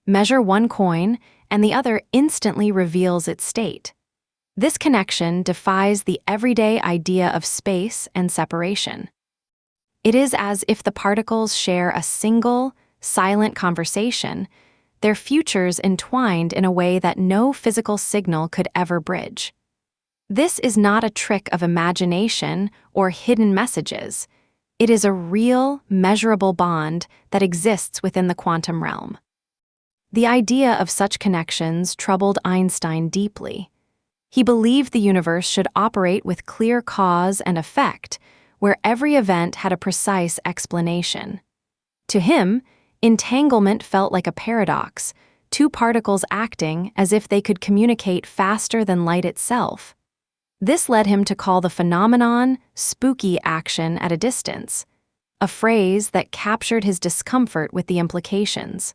Measure one coin, and the other instantly reveals its state. This connection defies the everyday idea of space and separation. It is as if the particles share a single, silent conversation, their futures entwined in a way that no physical signal could ever bridge. This is not a trick of imagination or hidden messages. It is a real, measurable bond that exists within the quantum realm. The idea of such connections troubled Einstein deeply. He believed the universe should operate with clear cause and effect, where every event had a precise explanation. To him, entanglement felt like a paradox, two particles acting as if they could communicate faster than light itself. This led him to call the phenomenon spooky action at a distance, a phrase that captured his discomfort with the implications.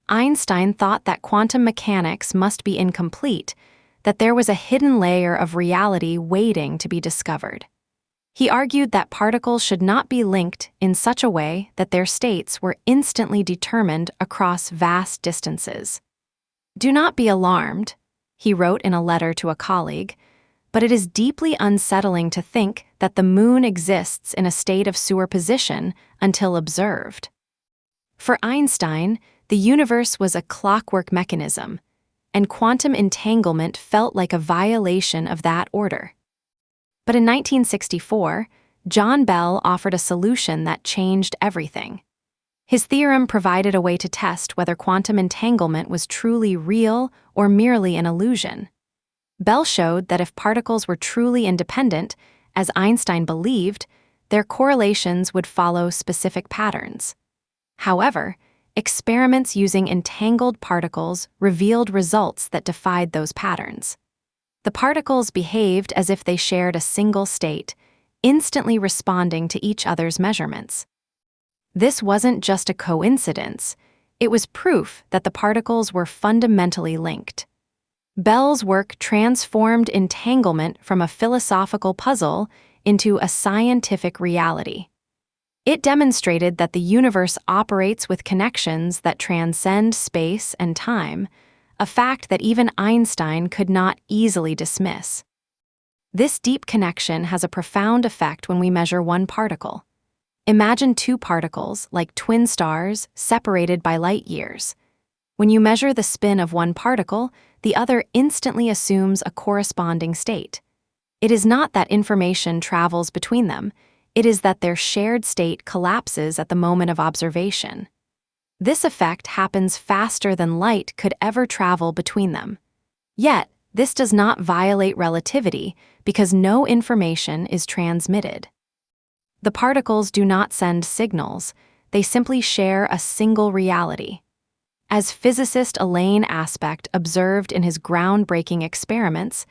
Einstein thought that quantum mechanics must be incomplete, that there was a hidden layer of reality waiting to be discovered. He argued that particles should not be linked in such a way that their states were instantly determined across vast distances. "Do not be alarmed," he wrote in a letter to a colleague, "but it is deeply unsettling to think that the moon exists in a state of superposition until observed." For Einstein, the universe was a clockwork mechanism, and quantum entanglement felt like a violation of that order. But in 1964, John Bell offered a solution that changed everything. His theorem provided a way to test whether quantum entanglement was truly real or merely an illusion. Bell showed that if particles were truly independent, as Einstein believed, their correlations would follow specific patterns. However, experiments using entangled particles revealed results that defied those patterns. The particles behaved as if they shared a single state, instantly responding to each other's measurements. This wasn't just a coincidence, it was proof that the particles were fundamentally linked. Bell's work transformed entanglement from a philosophical puzzle into a scientific reality. It demonstrated that the universe operates with connections that transcend space and time, a fact that even Einstein could not easily dismiss. This deep connection has a profound effect when we measure one particle. Imagine two particles, like twin stars, separated by light years. When you measure the spin of one particle, the other instantly assumes a corresponding state. It is not that information travels between them, it is that their shared state collapses at the moment of observation. This effect happens faster than light could ever travel between them. Yet, this does not violate relativity because no information is transmitted. The particles do not send signals, they simply share a single reality. As physicist Elaine Aspect observed in his groundbreaking experiments,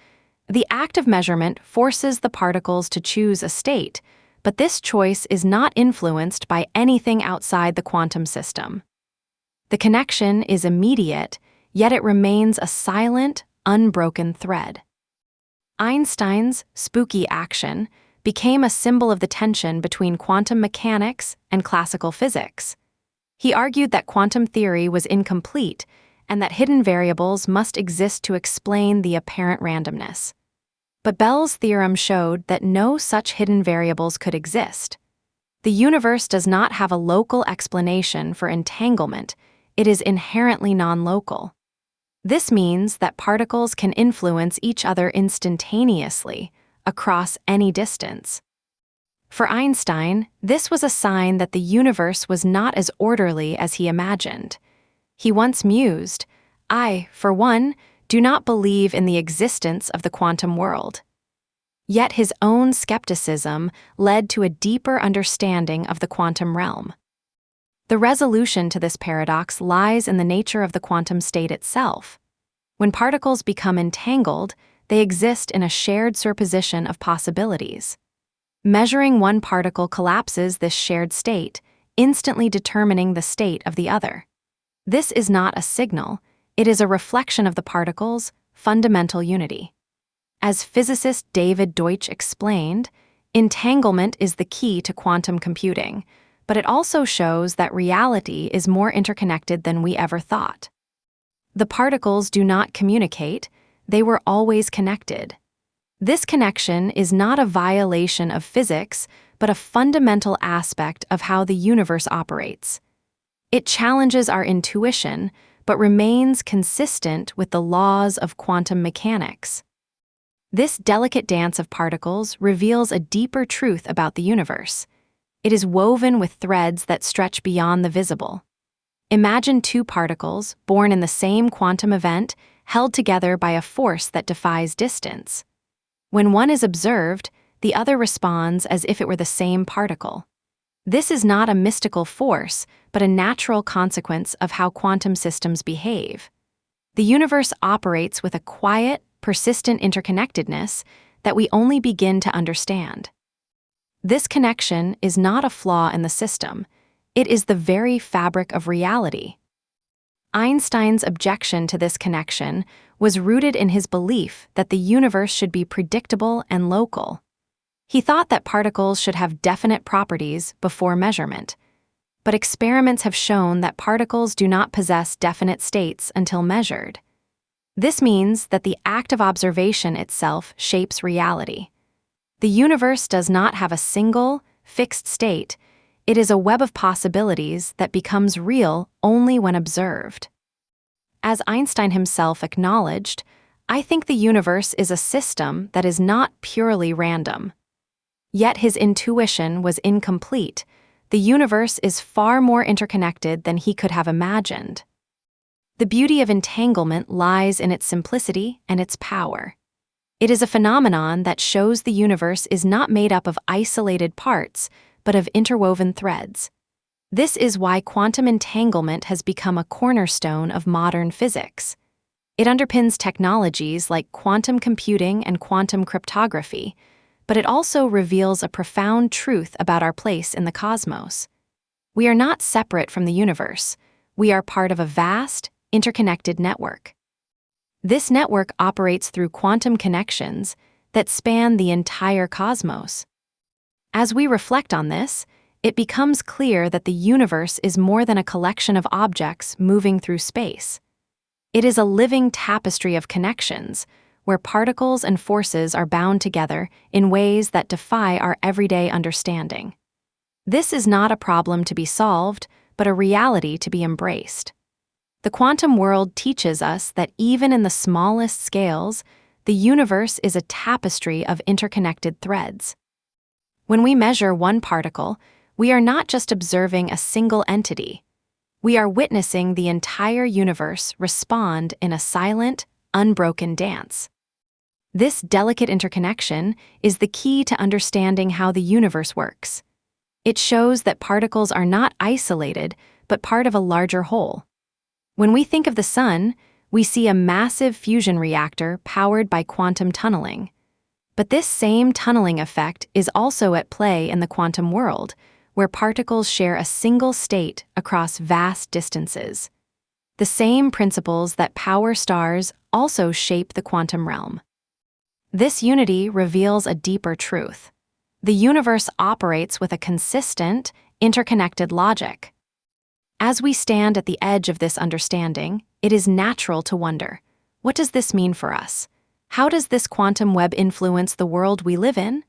the act of measurement forces the particles to choose a state, but this choice is not influenced by anything outside the quantum system. The connection is immediate, yet it remains a silent, unbroken thread. Einstein's spooky action became a symbol of the tension between quantum mechanics and classical physics. He argued that quantum theory was incomplete and that hidden variables must exist to explain the apparent randomness. But Bell's theorem showed that no such hidden variables could exist. The universe does not have a local explanation for entanglement, it is inherently non-local. This means that particles can influence each other instantaneously, across any distance. For Einstein, this was a sign that the universe was not as orderly as he imagined. He once mused, "I, for one, do not believe in the existence of the quantum world." Yet his own skepticism led to a deeper understanding of the quantum realm. The resolution to this paradox lies in the nature of the quantum state itself. When particles become entangled, they exist in a shared superposition of possibilities. Measuring one particle collapses this shared state, instantly determining the state of the other. This is not a signal, it is a reflection of the particles' fundamental unity. As physicist David Deutsch explained, entanglement is the key to quantum computing, but it also shows that reality is more interconnected than we ever thought. The particles do not communicate, they were always connected. This connection is not a violation of physics, but a fundamental aspect of how the universe operates. It challenges our intuition, but remains consistent with the laws of quantum mechanics. This delicate dance of particles reveals a deeper truth about the universe. It is woven with threads that stretch beyond the visible. Imagine two particles, born in the same quantum event, held together by a force that defies distance. When one is observed, the other responds as if it were the same particle. This is not a mystical force, but a natural consequence of how quantum systems behave. The universe operates with a quiet, persistent interconnectedness that we only begin to understand. This connection is not a flaw in the system, it is the very fabric of reality. Einstein's objection to this connection was rooted in his belief that the universe should be predictable and local. He thought that particles should have definite properties before measurement, but experiments have shown that particles do not possess definite states until measured. This means that the act of observation itself shapes reality. The universe does not have a single, fixed state. It is a web of possibilities that becomes real only when observed. As Einstein himself acknowledged, I think the universe is a system that is not purely random. Yet his intuition was incomplete. The universe is far more interconnected than he could have imagined. The beauty of entanglement lies in its simplicity and its power. It is a phenomenon that shows the universe is not made up of isolated parts, but of interwoven threads. This is why quantum entanglement has become a cornerstone of modern physics. It underpins technologies like quantum computing and quantum cryptography, but it also reveals a profound truth about our place in the cosmos. We are not separate from the universe. We are part of a vast, interconnected network. This network operates through quantum connections that span the entire cosmos. As we reflect on this, it becomes clear that the universe is more than a collection of objects moving through space. It is a living tapestry of connections, where particles and forces are bound together in ways that defy our everyday understanding. This is not a problem to be solved, but a reality to be embraced. The quantum world teaches us that even in the smallest scales, the universe is a tapestry of interconnected threads. When we measure one particle, we are not just observing a single entity. We are witnessing the entire universe respond in a silent, unbroken dance. This delicate interconnection is the key to understanding how the universe works. It shows that particles are not isolated, but part of a larger whole. When we think of the sun, we see a massive fusion reactor powered by quantum tunneling. But this same tunneling effect is also at play in the quantum world, where particles share a single state across vast distances. The same principles that power stars also shape the quantum realm. This unity reveals a deeper truth. The universe operates with a consistent, interconnected logic. As we stand at the edge of this understanding, it is natural to wonder, what does this mean for us? How does this quantum web influence the world we live in?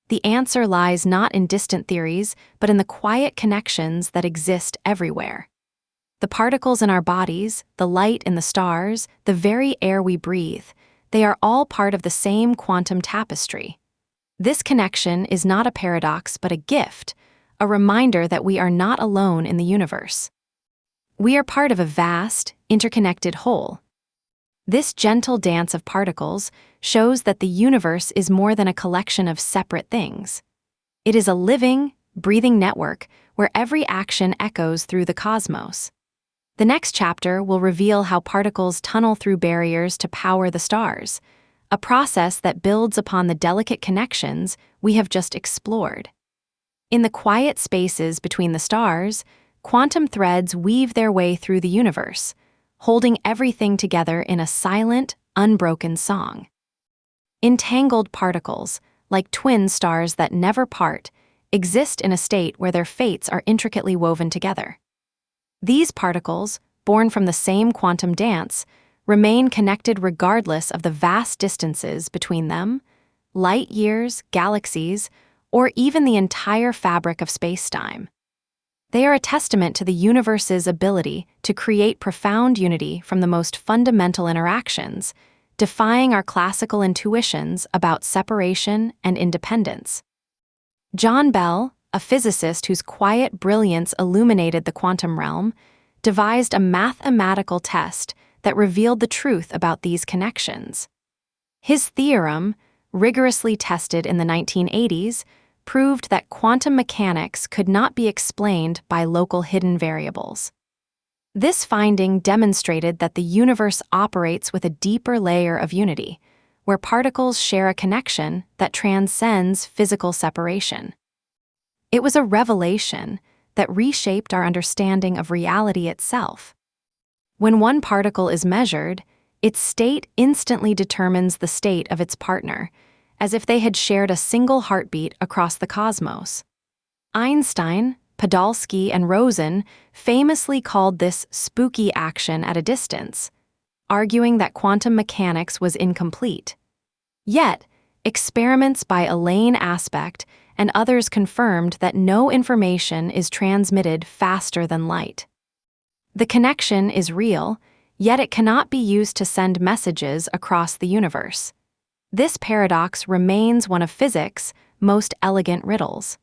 The answer lies not in distant theories, but in the quiet connections that exist everywhere. The particles in our bodies, the light in the stars, the very air we breathe, they are all part of the same quantum tapestry. This connection is not a paradox but a gift, a reminder that we are not alone in the universe. We are part of a vast, interconnected whole. This gentle dance of particles shows that the universe is more than a collection of separate things. It is a living, breathing network where every action echoes through the cosmos. The next chapter will reveal how particles tunnel through barriers to power the stars, a process that builds upon the delicate connections we have just explored. In the quiet spaces between the stars, quantum threads weave their way through the universe, holding everything together in a silent, unbroken song. Entangled particles, like twin stars that never part, exist in a state where their fates are intricately woven together. These particles, born from the same quantum dance, remain connected regardless of the vast distances between them, light years, galaxies, or even the entire fabric of space-time. They are a testament to the universe's ability to create profound unity from the most fundamental interactions, defying our classical intuitions about separation and independence. John Bell, a physicist whose quiet brilliance illuminated the quantum realm, devised a mathematical test that revealed the truth about these connections. His theorem, rigorously tested in the 1980s, proved that quantum mechanics could not be explained by local hidden variables. This finding demonstrated that the universe operates with a deeper layer of unity, where particles share a connection that transcends physical separation. It was a revelation that reshaped our understanding of reality itself. When one particle is measured, its state instantly determines the state of its partner, as if they had shared a single heartbeat across the cosmos. Einstein, Podolsky, and Rosen famously called this spooky action at a distance, arguing that quantum mechanics was incomplete. Yet, experiments by Elaine Aspect and others confirmed that no information is transmitted faster than light. The connection is real, yet it cannot be used to send messages across the universe. This paradox remains one of physics' most elegant riddles.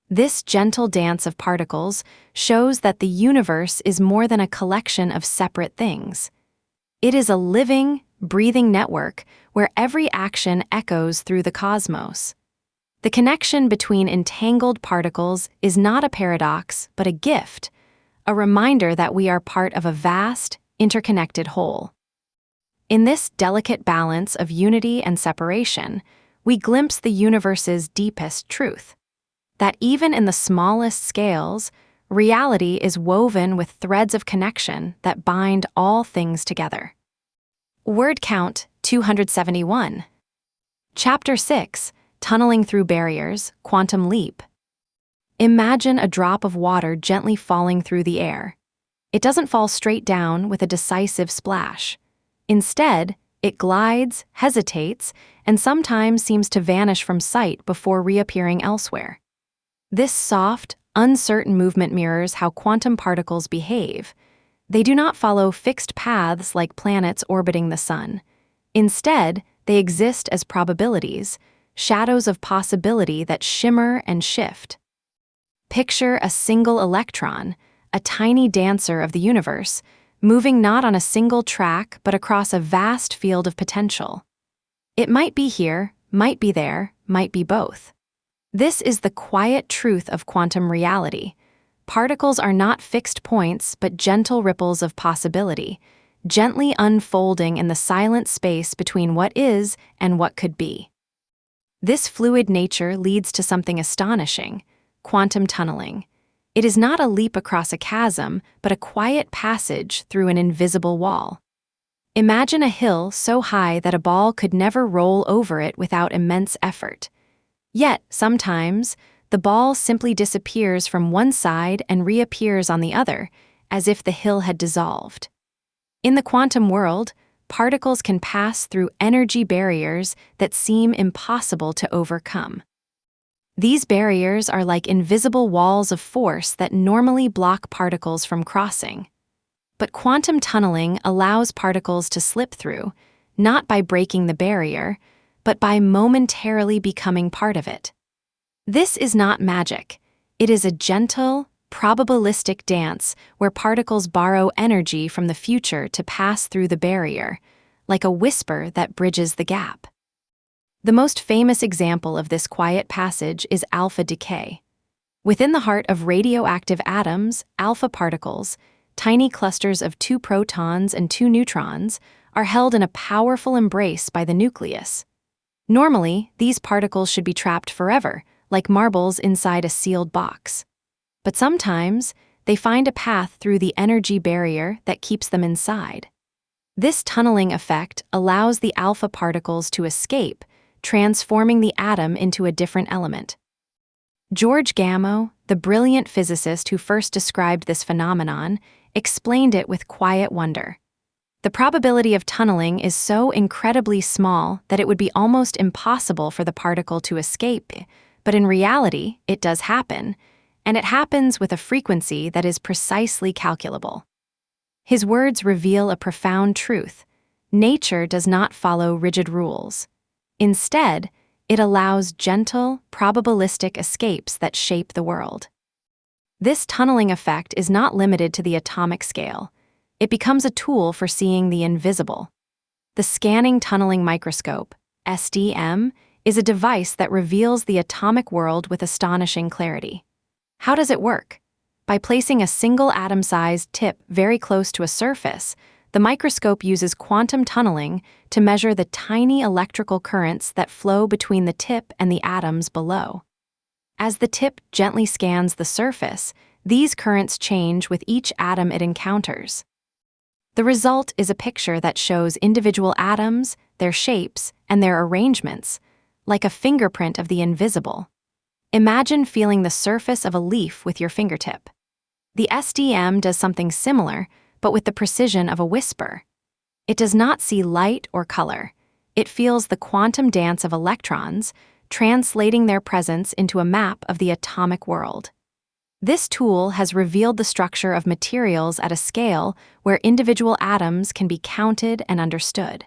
This gentle dance of particles shows that the universe is more than a collection of separate things. It is a living, breathing network where every action echoes through the cosmos. The connection between entangled particles is not a paradox, but a gift, a reminder that we are part of a vast, interconnected whole. In this delicate balance of unity and separation, we glimpse the universe's deepest truth, that even in the smallest scales, reality is woven with threads of connection that bind all things together. Word count 271. Chapter 6, Tunneling Through Barriers, Quantum Leap. Imagine a drop of water gently falling through the air. It doesn't fall straight down with a decisive splash. Instead, it glides, hesitates, and sometimes seems to vanish from sight before reappearing elsewhere. This soft, uncertain movement mirrors how quantum particles behave. They do not follow fixed paths like planets orbiting the sun. Instead, they exist as probabilities, shadows of possibility that shimmer and shift. Picture a single electron, a tiny dancer of the universe, moving not on a single track but across a vast field of potential. It might be here, might be there, might be both. This is the quiet truth of quantum reality. Particles are not fixed points but gentle ripples of possibility, gently unfolding in the silent space between what is and what could be. This fluid nature leads to something astonishing: quantum tunneling. It is not a leap across a chasm, but a quiet passage through an invisible wall. Imagine a hill so high that a ball could never roll over it without immense effort. Yet, sometimes, the ball simply disappears from one side and reappears on the other, as if the hill had dissolved. In the quantum world, particles can pass through energy barriers that seem impossible to overcome. These barriers are like invisible walls of force that normally block particles from crossing. But quantum tunneling allows particles to slip through, not by breaking the barrier, but by momentarily becoming part of it. This is not magic. It is a gentle, probabilistic dance where particles borrow energy from the future to pass through the barrier, like a whisper that bridges the gap. The most famous example of this quiet passage is alpha decay. Within the heart of radioactive atoms, alpha particles, tiny clusters of 2 protons and 2 neutrons, are held in a powerful embrace by the nucleus. Normally, these particles should be trapped forever, like marbles inside a sealed box. But sometimes, they find a path through the energy barrier that keeps them inside. This tunneling effect allows the alpha particles to escape, transforming the atom into a different element. George Gamow, the brilliant physicist who first described this phenomenon, explained it with quiet wonder. The probability of tunneling is so incredibly small that it would be almost impossible for the particle to escape, but in reality, it does happen, and it happens with a frequency that is precisely calculable. His words reveal a profound truth. Nature does not follow rigid rules. Instead, it allows gentle, probabilistic escapes that shape the world. This tunneling effect is not limited to the atomic scale. It becomes a tool for seeing the invisible. The Scanning Tunneling Microscope, STM, is a device that reveals the atomic world with astonishing clarity. How does it work? By placing a single atom-sized tip very close to a surface, The microscope uses quantum tunneling to measure the tiny electrical currents that flow between the tip and the atoms below. As the tip gently scans the surface, these currents change with each atom it encounters. The result is a picture that shows individual atoms, their shapes, and their arrangements, like a fingerprint of the invisible. Imagine feeling the surface of a leaf with your fingertip. The SDM does something similar, but with the precision of a whisper. It does not see light or color. It feels the quantum dance of electrons, translating their presence into a map of the atomic world. This tool has revealed the structure of materials at a scale where individual atoms can be counted and understood.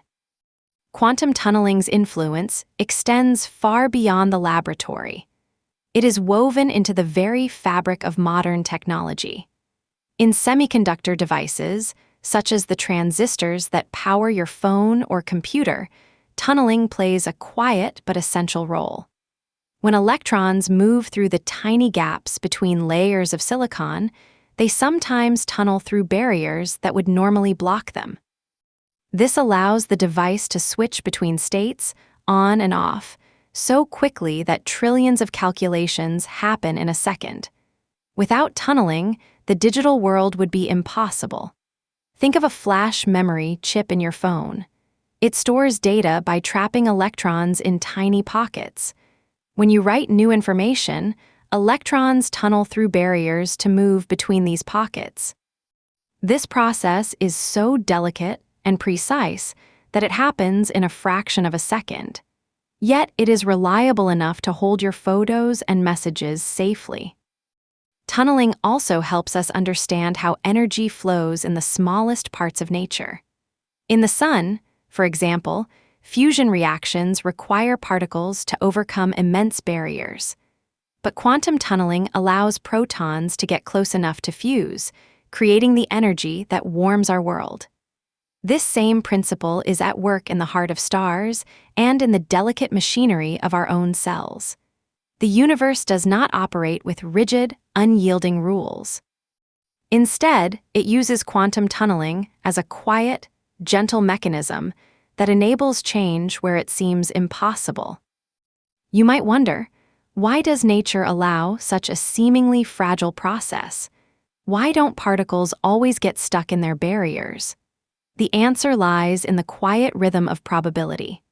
Quantum tunneling's influence extends far beyond the laboratory. It is woven into the very fabric of modern technology. In semiconductor devices, such as the transistors that power your phone or computer, tunneling plays a quiet but essential role. When electrons move through the tiny gaps between layers of silicon, they sometimes tunnel through barriers that would normally block them. This allows the device to switch between states, on and off, so quickly that trillions of calculations happen in a second. Without tunneling, the digital world would be impossible. Think of a flash memory chip in your phone. It stores data by trapping electrons in tiny pockets. When you write new information, electrons tunnel through barriers to move between these pockets. This process is so delicate and precise that it happens in a fraction of a second. Yet it is reliable enough to hold your photos and messages safely. Tunneling also helps us understand how energy flows in the smallest parts of nature. In the sun, for example, fusion reactions require particles to overcome immense barriers. But quantum tunneling allows protons to get close enough to fuse, creating the energy that warms our world. This same principle is at work in the heart of stars and in the delicate machinery of our own cells. The universe does not operate with rigid, unyielding rules. Instead, it uses quantum tunneling as a quiet, gentle mechanism that enables change where it seems impossible. You might wonder, why does nature allow such a seemingly fragile process? Why don't particles always get stuck in their barriers? The answer lies in the quiet rhythm of probability.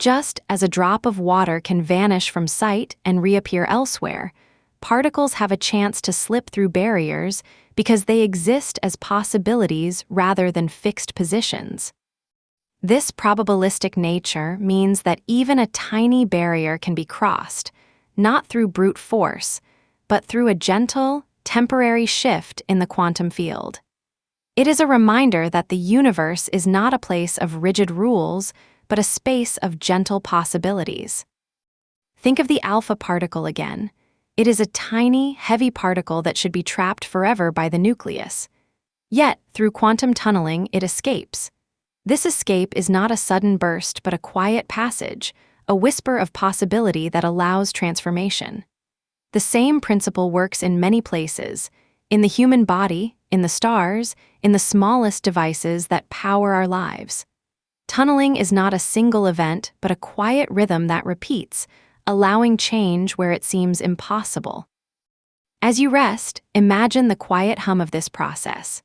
Just as a drop of water can vanish from sight and reappear elsewhere, particles have a chance to slip through barriers because they exist as possibilities rather than fixed positions. This probabilistic nature means that even a tiny barrier can be crossed, not through brute force, but through a gentle, temporary shift in the quantum field. It is a reminder that the universe is not a place of rigid rules, but a space of gentle possibilities. Think of the alpha particle again. It is a tiny, heavy particle that should be trapped forever by the nucleus. Yet, through quantum tunneling, it escapes. This escape is not a sudden burst but a quiet passage, a whisper of possibility that allows transformation. The same principle works in many places, in the human body, in the stars, in the smallest devices that power our lives. Tunneling is not a single event but a quiet rhythm that repeats, allowing change where it seems impossible. As you rest, imagine the quiet hum of this process.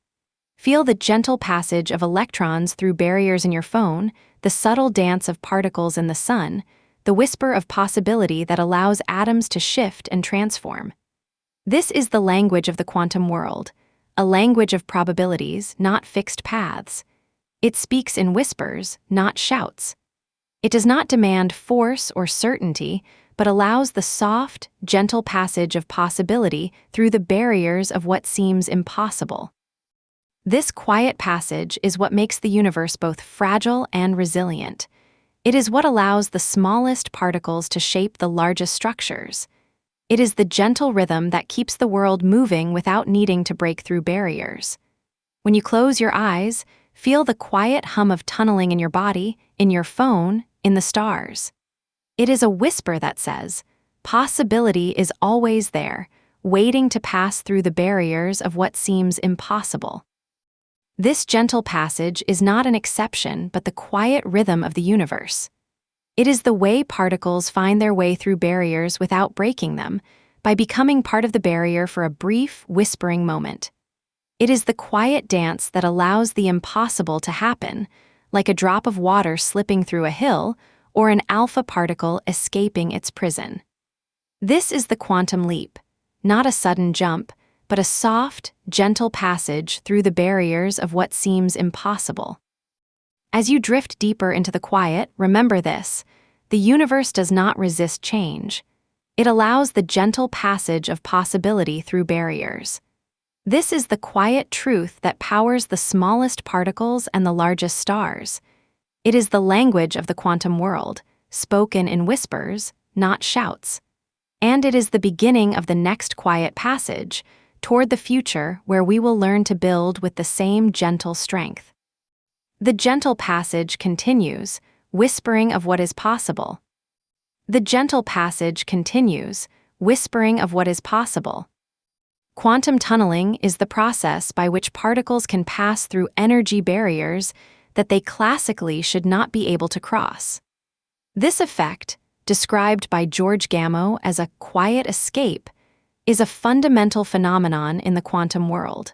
Feel the gentle passage of electrons through barriers in your phone, the subtle dance of particles in the sun, the whisper of possibility that allows atoms to shift and transform. This is the language of the quantum world, a language of probabilities, not fixed paths. It speaks in whispers, not shouts. It does not demand force or certainty, but allows the soft, gentle passage of possibility through the barriers of what seems impossible. This quiet passage is what makes the universe both fragile and resilient. It is what allows the smallest particles to shape the largest structures. It is the gentle rhythm that keeps the world moving without needing to break through barriers. When you close your eyes, feel the quiet hum of tunneling in your body, in your phone, in the stars. It is a whisper that says, possibility is always there, waiting to pass through the barriers of what seems impossible. This gentle passage is not an exception but the quiet rhythm of the universe. It is the way particles find their way through barriers without breaking them, by becoming part of the barrier for a brief, whispering moment. It is the quiet dance that allows the impossible to happen, like a drop of water slipping through a hill or an alpha particle escaping its prison. This is the quantum leap, not a sudden jump, but a soft, gentle passage through the barriers of what seems impossible. As you drift deeper into the quiet, remember this: the universe does not resist change. It allows the gentle passage of possibility through barriers. This is the quiet truth that powers the smallest particles and the largest stars. It is the language of the quantum world, spoken in whispers, not shouts. And it is the beginning of the next quiet passage toward the future where we will learn to build with the same gentle strength. The gentle passage continues, whispering of what is possible. The gentle passage continues, whispering of what is possible. Quantum tunneling is the process by which particles can pass through energy barriers that they classically should not be able to cross. This effect, described by George Gamow as a quiet escape, is a fundamental phenomenon in the quantum world.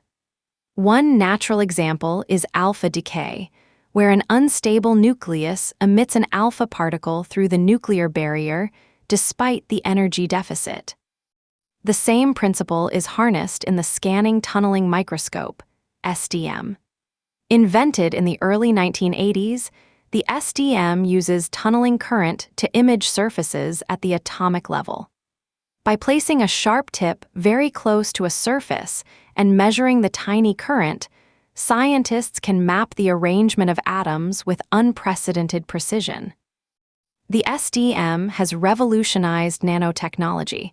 One natural example is alpha decay, where an unstable nucleus emits an alpha particle through the nuclear barrier despite the energy deficit. The same principle is harnessed in the scanning tunneling microscope, SDM. Invented in the early 1980s, the SDM uses tunneling current to image surfaces at the atomic level. By placing a sharp tip very close to a surface and measuring the tiny current, scientists can map the arrangement of atoms with unprecedented precision. The SDM has revolutionized nanotechnology,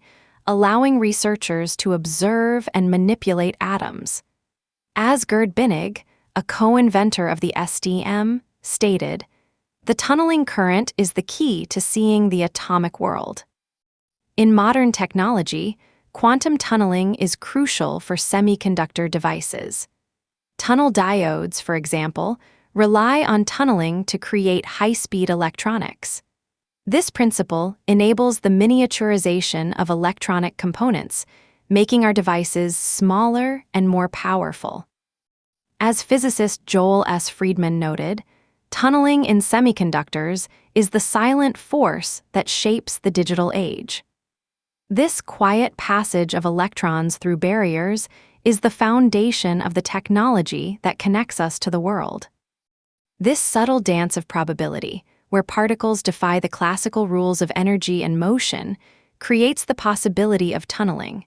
allowing researchers to observe and manipulate atoms. As Gerd Binnig, a co-inventor of the SDM, stated, "The tunneling current is the key to seeing the atomic world." In modern technology, quantum tunneling is crucial for semiconductor devices. Tunnel diodes, for example, rely on tunneling to create high-speed electronics. This principle enables the miniaturization of electronic components, making our devices smaller and more powerful. As physicist Joel S. Friedman noted, tunneling in semiconductors is the silent force that shapes the digital age. This quiet passage of electrons through barriers is the foundation of the technology that connects us to the world. This subtle dance of probability, where particles defy the classical rules of energy and motion, creates the possibility of tunneling.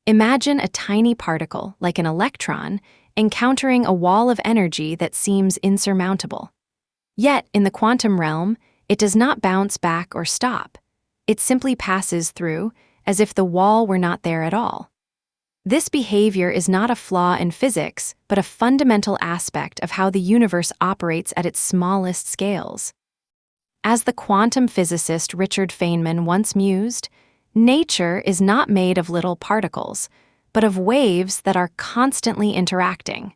Imagine a tiny particle, like an electron, encountering a wall of energy that seems insurmountable. Yet, in the quantum realm, it does not bounce back or stop. It simply passes through, as if the wall were not there at all. This behavior is not a flaw in physics, but a fundamental aspect of how the universe operates at its smallest scales. As the quantum physicist Richard Feynman once mused, nature is not made of little particles, but of waves that are constantly interacting.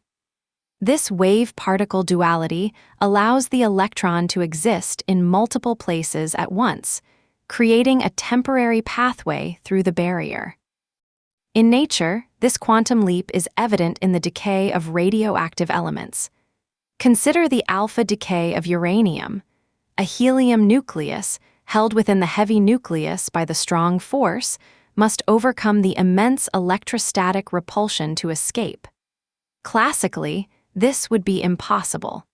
This wave-particle duality allows the electron to exist in multiple places at once, creating a temporary pathway through the barrier. In nature, this quantum leap is evident in the decay of radioactive elements. Consider the alpha decay of uranium. A helium nucleus, held within the heavy nucleus by the strong force, must overcome the immense electrostatic repulsion to escape. Classically, this would be impossible.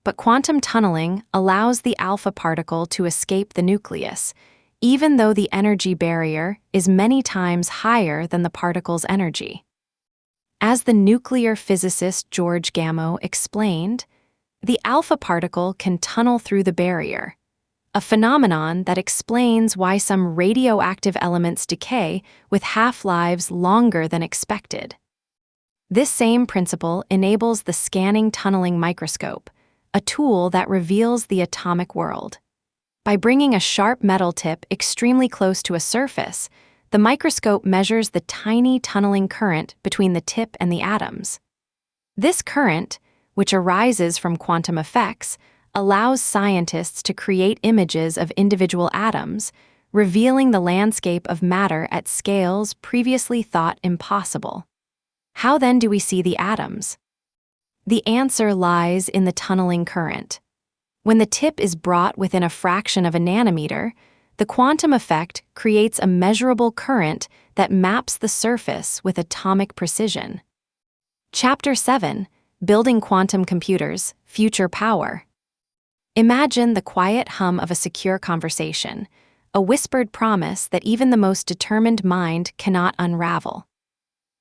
But quantum tunneling allows the alpha particle to escape the nucleus, even though the energy barrier is many times higher than the particle's energy. As the nuclear physicist George Gamow explained, the alpha particle can tunnel through the barrier, a phenomenon that explains why some radioactive elements decay with half-lives longer than expected. This same principle enables the scanning tunneling microscope, a tool that reveals the atomic world. By bringing a sharp metal tip extremely close to a surface, the microscope measures the tiny tunneling current between the tip and the atoms. This current, which arises from quantum effects, allows scientists to create images of individual atoms, revealing the landscape of matter at scales previously thought impossible. How then do we see the atoms? The answer lies in the tunneling current. When the tip is brought within a fraction of a nanometer, the quantum effect creates a measurable current that maps the surface with atomic precision. Chapter 7: Building Quantum Computers, Future Power. Imagine the quiet hum of a secure conversation, a whispered promise that even the most determined mind cannot unravel.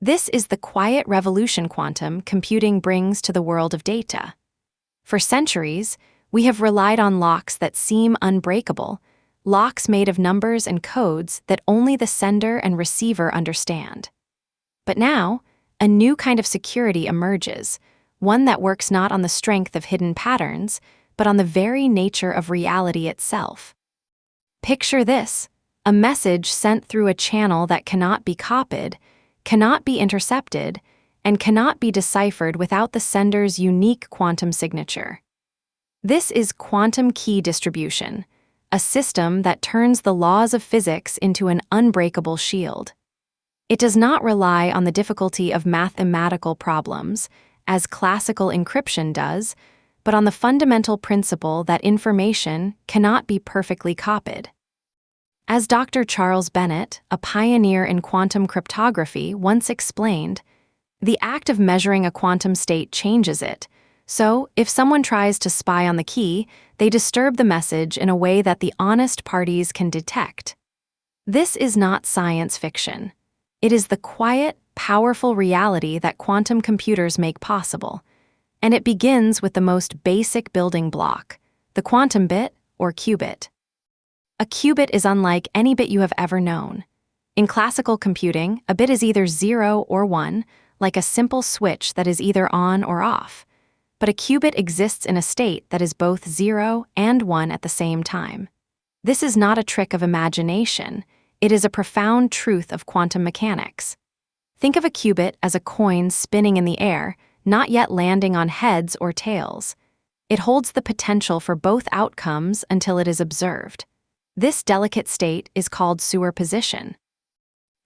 This is the quiet revolution quantum computing brings to the world of data. For centuries, we have relied on locks that seem unbreakable, locks made of numbers and codes that only the sender and receiver understand. But now, a new kind of security emerges, one that works not on the strength of hidden patterns, but on the very nature of reality itself. Picture this: a message sent through a channel that cannot be copied, cannot be intercepted, and cannot be deciphered without the sender's unique quantum signature. This is quantum key distribution, a system that turns the laws of physics into an unbreakable shield. It does not rely on the difficulty of mathematical problems, as classical encryption does, but on the fundamental principle that information cannot be perfectly copied. As Dr. Charles Bennett, a pioneer in quantum cryptography, once explained, the act of measuring a quantum state changes it. So, if someone tries to spy on the key, they disturb the message in a way that the honest parties can detect. This is not science fiction. It is the quiet, powerful reality that quantum computers make possible. And it begins with the most basic building block, the quantum bit, or qubit. A qubit is unlike any bit you have ever known. In classical computing, a bit is either 0 or 1, like a simple switch that is either on or off. But a qubit exists in a state that is both 0 and 1 at the same time. This is not a trick of imagination. It is a profound truth of quantum mechanics. Think of a qubit as a coin spinning in the air, not yet landing on heads or tails. It holds the potential for both outcomes until it is observed. This delicate state is called superposition.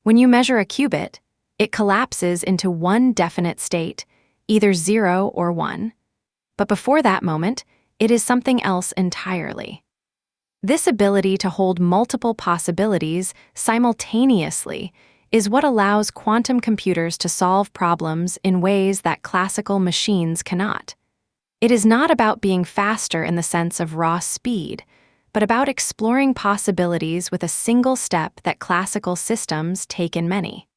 When you measure a qubit, it collapses into one definite state, either 0 or 1. But before that moment, it is something else entirely. This ability to hold multiple possibilities simultaneously is what allows quantum computers to solve problems in ways that classical machines cannot. It is not about being faster in the sense of raw speed, but about exploring possibilities with a single step that classical systems take in many.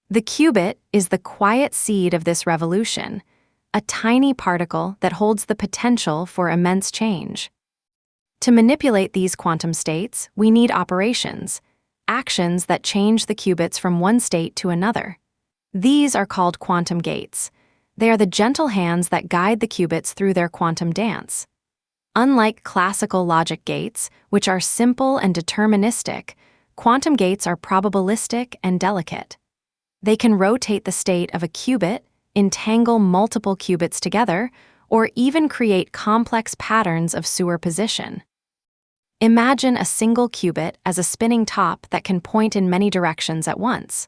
The qubit is the quiet seed of this revolution, a tiny particle that holds the potential for immense change. To manipulate these quantum states, we need operations, actions that change the qubits from one state to another. These are called quantum gates. They are the gentle hands that guide the qubits through their quantum dance. Unlike classical logic gates, which are simple and deterministic, quantum gates are probabilistic and delicate. They can rotate the state of a qubit, entangle multiple qubits together, or even create complex patterns of superposition. Imagine a single qubit as a spinning top that can point in many directions at once.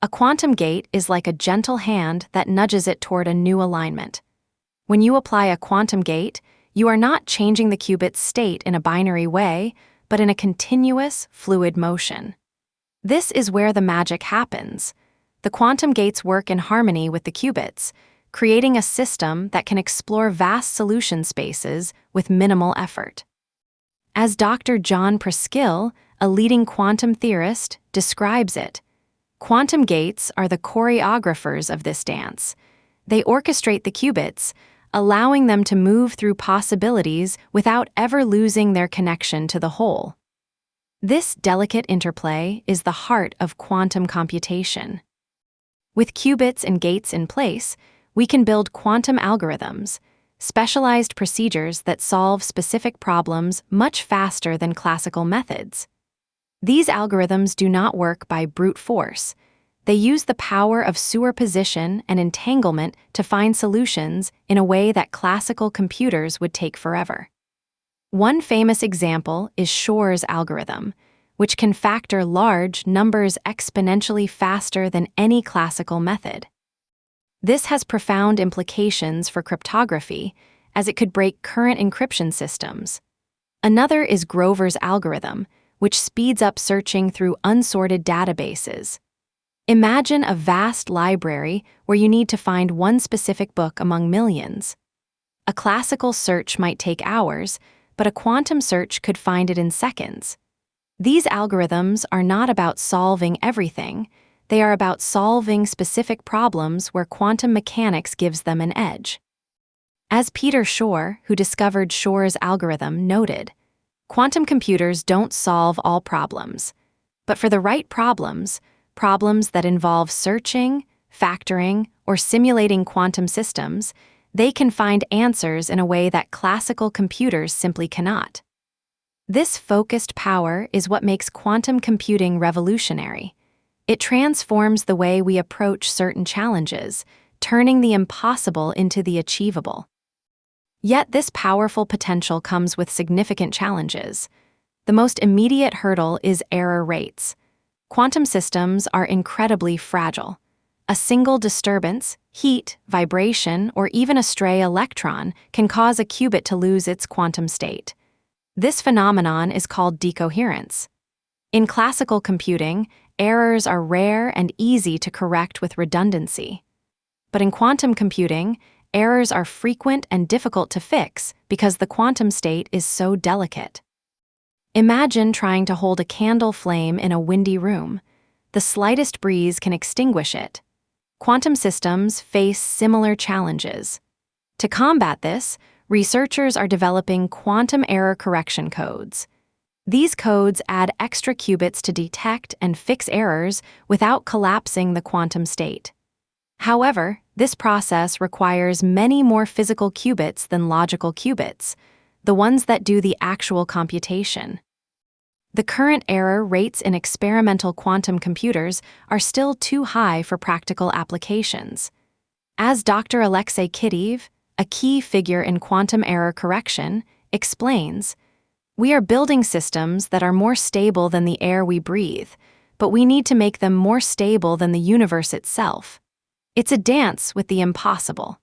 A quantum gate is like a gentle hand that nudges it toward a new alignment. When you apply a quantum gate, you are not changing the qubit's state in a binary way, but in a continuous, fluid motion. This is where the magic happens. The quantum gates work in harmony with the qubits, creating a system that can explore vast solution spaces with minimal effort. As Dr. John Preskill, a leading quantum theorist, describes it, quantum gates are the choreographers of this dance. They orchestrate the qubits, allowing them to move through possibilities without ever losing their connection to the whole. This delicate interplay is the heart of quantum computation. With qubits and gates in place, we can build quantum algorithms, specialized procedures that solve specific problems much faster than classical methods. These algorithms do not work by brute force. They use the power of superposition and entanglement to find solutions in a way that classical computers would take forever. One famous example is Shor's algorithm, which can factor large numbers exponentially faster than any classical method. This has profound implications for cryptography, as it could break current encryption systems. Another is Grover's algorithm, which speeds up searching through unsorted databases. Imagine a vast library where you need to find one specific book among millions. A classical search might take hours, but a quantum search could find it in seconds. These algorithms are not about solving everything. They are about solving specific problems where quantum mechanics gives them an edge. As Peter Shor, who discovered Shor's algorithm, noted, quantum computers don't solve all problems, but for the right problems, problems that involve searching, factoring, or simulating quantum systems, they can find answers in a way that classical computers simply cannot. This focused power is what makes quantum computing revolutionary. It transforms the way we approach certain challenges, turning the impossible into the achievable. Yet this powerful potential comes with significant challenges. The most immediate hurdle is error rates. Quantum systems are incredibly fragile. A single disturbance, heat, vibration, or even a stray electron can cause a qubit to lose its quantum state. This phenomenon is called decoherence. In classical computing, errors are rare and easy to correct with redundancy. But in quantum computing, errors are frequent and difficult to fix because the quantum state is so delicate. Imagine trying to hold a candle flame in a windy room. The slightest breeze can extinguish it. Quantum systems face similar challenges. To combat this, researchers are developing quantum error correction codes. These codes add extra qubits to detect and fix errors without collapsing the quantum state. However, this process requires many more physical qubits than logical qubits, the ones that do the actual computation. The current error rates in experimental quantum computers are still too high for practical applications. As Dr. Alexei Kitiev, a key figure in quantum error correction, explains, "We are building systems that are more stable than the air we breathe, but we need to make them more stable than the universe itself. It's a dance with the impossible."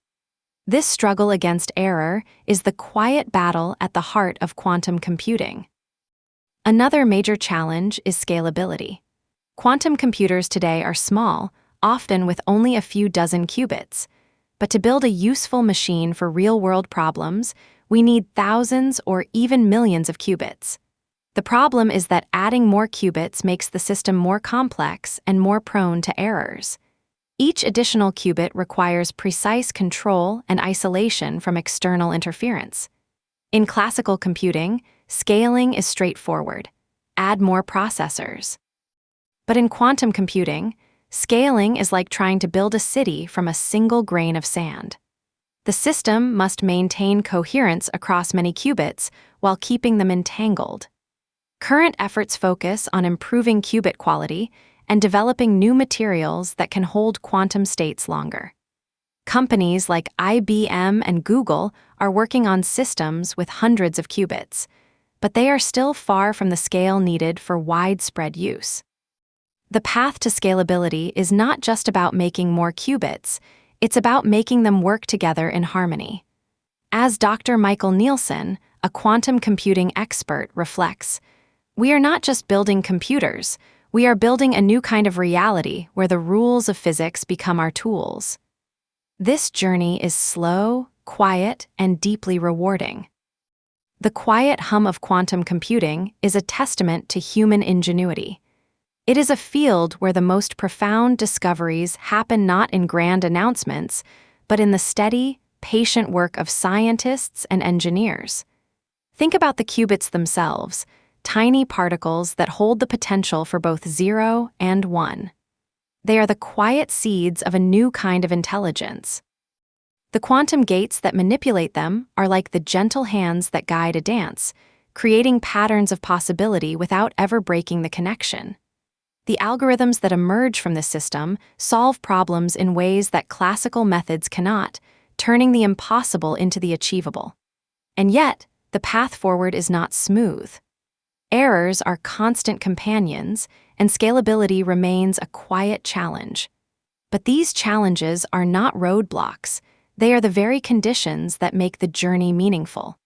This struggle against error is the quiet battle at the heart of quantum computing. Another major challenge is scalability. Quantum computers today are small, often with only a few dozen qubits. But to build a useful machine for real-world problems, we need thousands or even millions of qubits. The problem is that adding more qubits makes the system more complex and more prone to errors. Each additional qubit requires precise control and isolation from external interference. In classical computing, scaling is straightforward. Add more processors. But in quantum computing, scaling is like trying to build a city from a single grain of sand. The system must maintain coherence across many qubits while keeping them entangled. Current efforts focus on improving qubit quality and developing new materials that can hold quantum states longer. Companies like IBM and Google are working on systems with hundreds of qubits, but they are still far from the scale needed for widespread use. The path to scalability is not just about making more qubits, it's about making them work together in harmony. As Dr. Michael Nielsen, a quantum computing expert, reflects, "We are not just building computers, we are building a new kind of reality where the rules of physics become our tools." This journey is slow, quiet, and deeply rewarding. The quiet hum of quantum computing is a testament to human ingenuity. It is a field where the most profound discoveries happen not in grand announcements, but in the steady, patient work of scientists and engineers. Think about the qubits themselves, tiny particles that hold the potential for both 0 and 1. They are the quiet seeds of a new kind of intelligence. The quantum gates that manipulate them are like the gentle hands that guide a dance, creating patterns of possibility without ever breaking the connection. The algorithms that emerge from this system solve problems in ways that classical methods cannot, turning the impossible into the achievable. And yet, the path forward is not smooth. Errors are constant companions, and scalability remains a quiet challenge. But these challenges are not roadblocks. They are the very conditions that make the journey meaningful.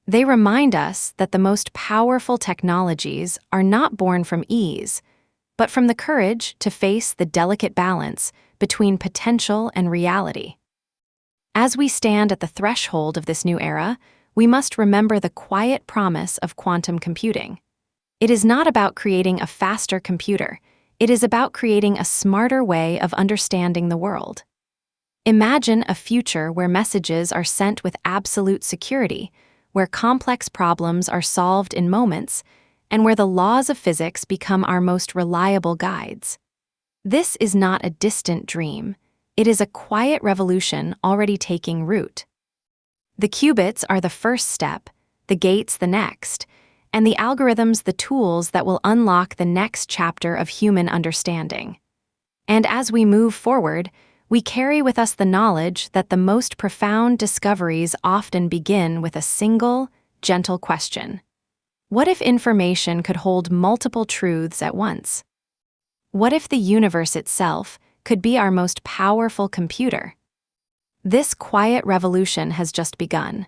They remind us that the most powerful technologies are not born from ease, but from the courage to face the delicate balance between potential and reality. As we stand at the threshold of this new era, we must remember the quiet promise of quantum computing. It is not about creating a faster computer. It is about creating a smarter way of understanding the world. Imagine a future where messages are sent with absolute security, where complex problems are solved in moments, and where the laws of physics become our most reliable guides. This is not a distant dream. It is a quiet revolution already taking root. The qubits are the first step, the gates the next, and the algorithms the tools that will unlock the next chapter of human understanding. And as we move forward, we carry with us the knowledge that the most profound discoveries often begin with a single, gentle question. What if information could hold multiple truths at once? What if the universe itself could be our most powerful computer? This quiet revolution has just begun,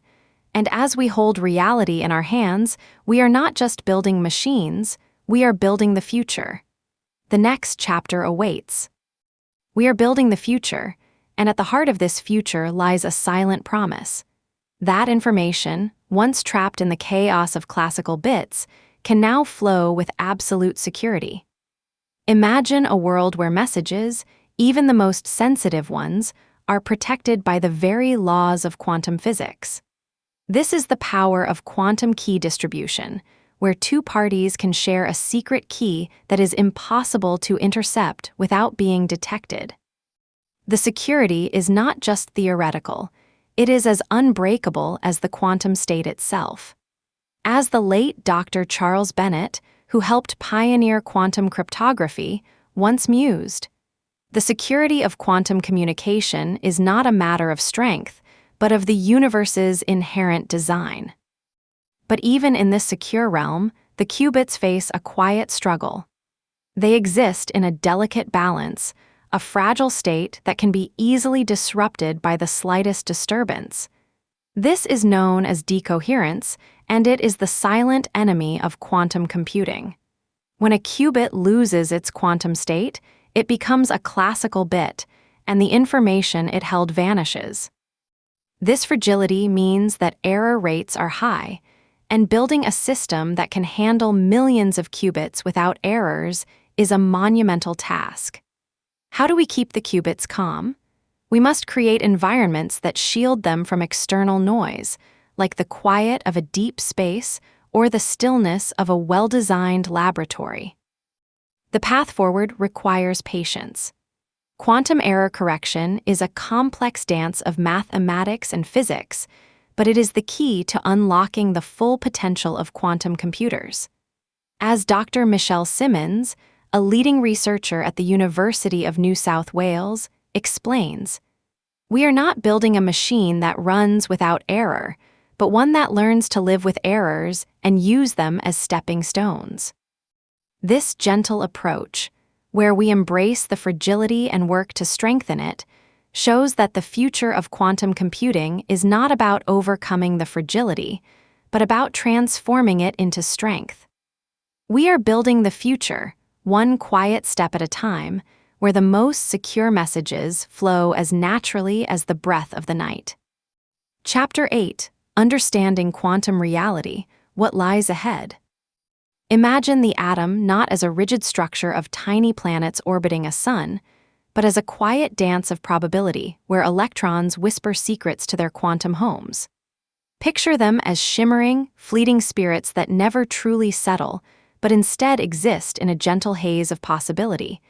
and as we hold reality in our hands, we are not just building machines, we are building the future. The next chapter awaits. We are building the future, and at the heart of this future lies a silent promise. That information, once trapped in the chaos of classical bits, can now flow with absolute security. Imagine a world where messages, even the most sensitive ones, are protected by the very laws of quantum physics. This is the power of quantum key distribution, where two parties can share a secret key that is impossible to intercept without being detected. The security is not just theoretical, it is as unbreakable as the quantum state itself. As the late Dr. Charles Bennett, who helped pioneer quantum cryptography, once mused, the security of quantum communication is not a matter of strength, but of the universe's inherent design. But even in this secure realm, the qubits face a quiet struggle. They exist in a delicate balance, a fragile state that can be easily disrupted by the slightest disturbance. This is known as decoherence, and it is the silent enemy of quantum computing. When a qubit loses its quantum state, it becomes a classical bit, and the information it held vanishes. This fragility means that error rates are high, and building a system that can handle millions of qubits without errors is a monumental task. How do we keep the qubits calm? We must create environments that shield them from external noise, like the quiet of a deep space or the stillness of a well-designed laboratory. The path forward requires patience. Quantum error correction is a complex dance of mathematics and physics, but it is the key to unlocking the full potential of quantum computers. As Dr. Michelle Simmons, a leading researcher at the University of New South Wales, explains, "We are not building a machine that runs without error, but one that learns to live with errors and use them as stepping stones." This gentle approach, where we embrace the fragility and work to strengthen it, shows that the future of quantum computing is not about overcoming the fragility, but about transforming it into strength. We are building the future, one quiet step at a time, where the most secure messages flow as naturally as the breath of the night. Chapter 8: Understanding Quantum Reality, What Lies Ahead. Imagine the atom not as a rigid structure of tiny planets orbiting a sun, but as a quiet dance of probability where electrons whisper secrets to their quantum homes. Picture them as shimmering, fleeting spirits that never truly settle, but instead exist in a gentle haze of possibility,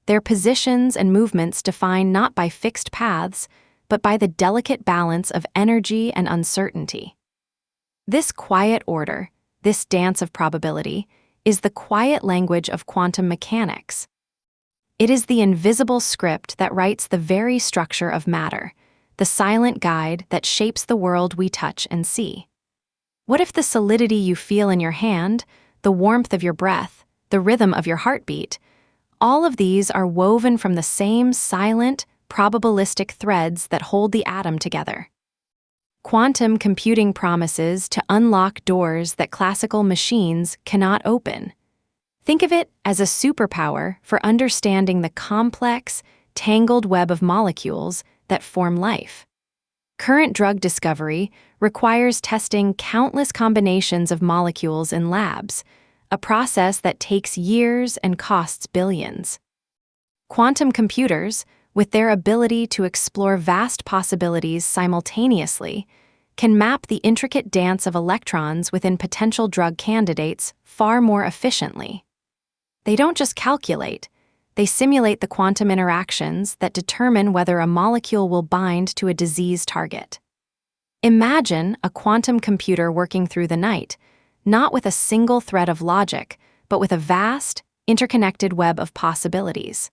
their positions and movements defined not by fixed paths, but by the delicate balance of energy and uncertainty. This quiet order, this dance of probability, is the quiet language of quantum mechanics. It is the invisible script that writes the very structure of matter, the silent guide that shapes the world we touch and see. What if the solidity you feel in your hand, the warmth of your breath, the rhythm of your heartbeat, all of these are woven from the same silent, probabilistic threads that hold the atom together? Quantum computing promises to unlock doors that classical machines cannot open. Think of it as a superpower for understanding the complex, tangled web of molecules that form life. Current drug discovery requires testing countless combinations of molecules in labs, a process that takes years and costs billions. Quantum computers, with their ability to explore vast possibilities simultaneously, can map the intricate dance of electrons within potential drug candidates far more efficiently. They don't just calculate, they simulate the quantum interactions that determine whether a molecule will bind to a disease target. Imagine a quantum computer working through the night, not with a single thread of logic, but with a vast, interconnected web of possibilities.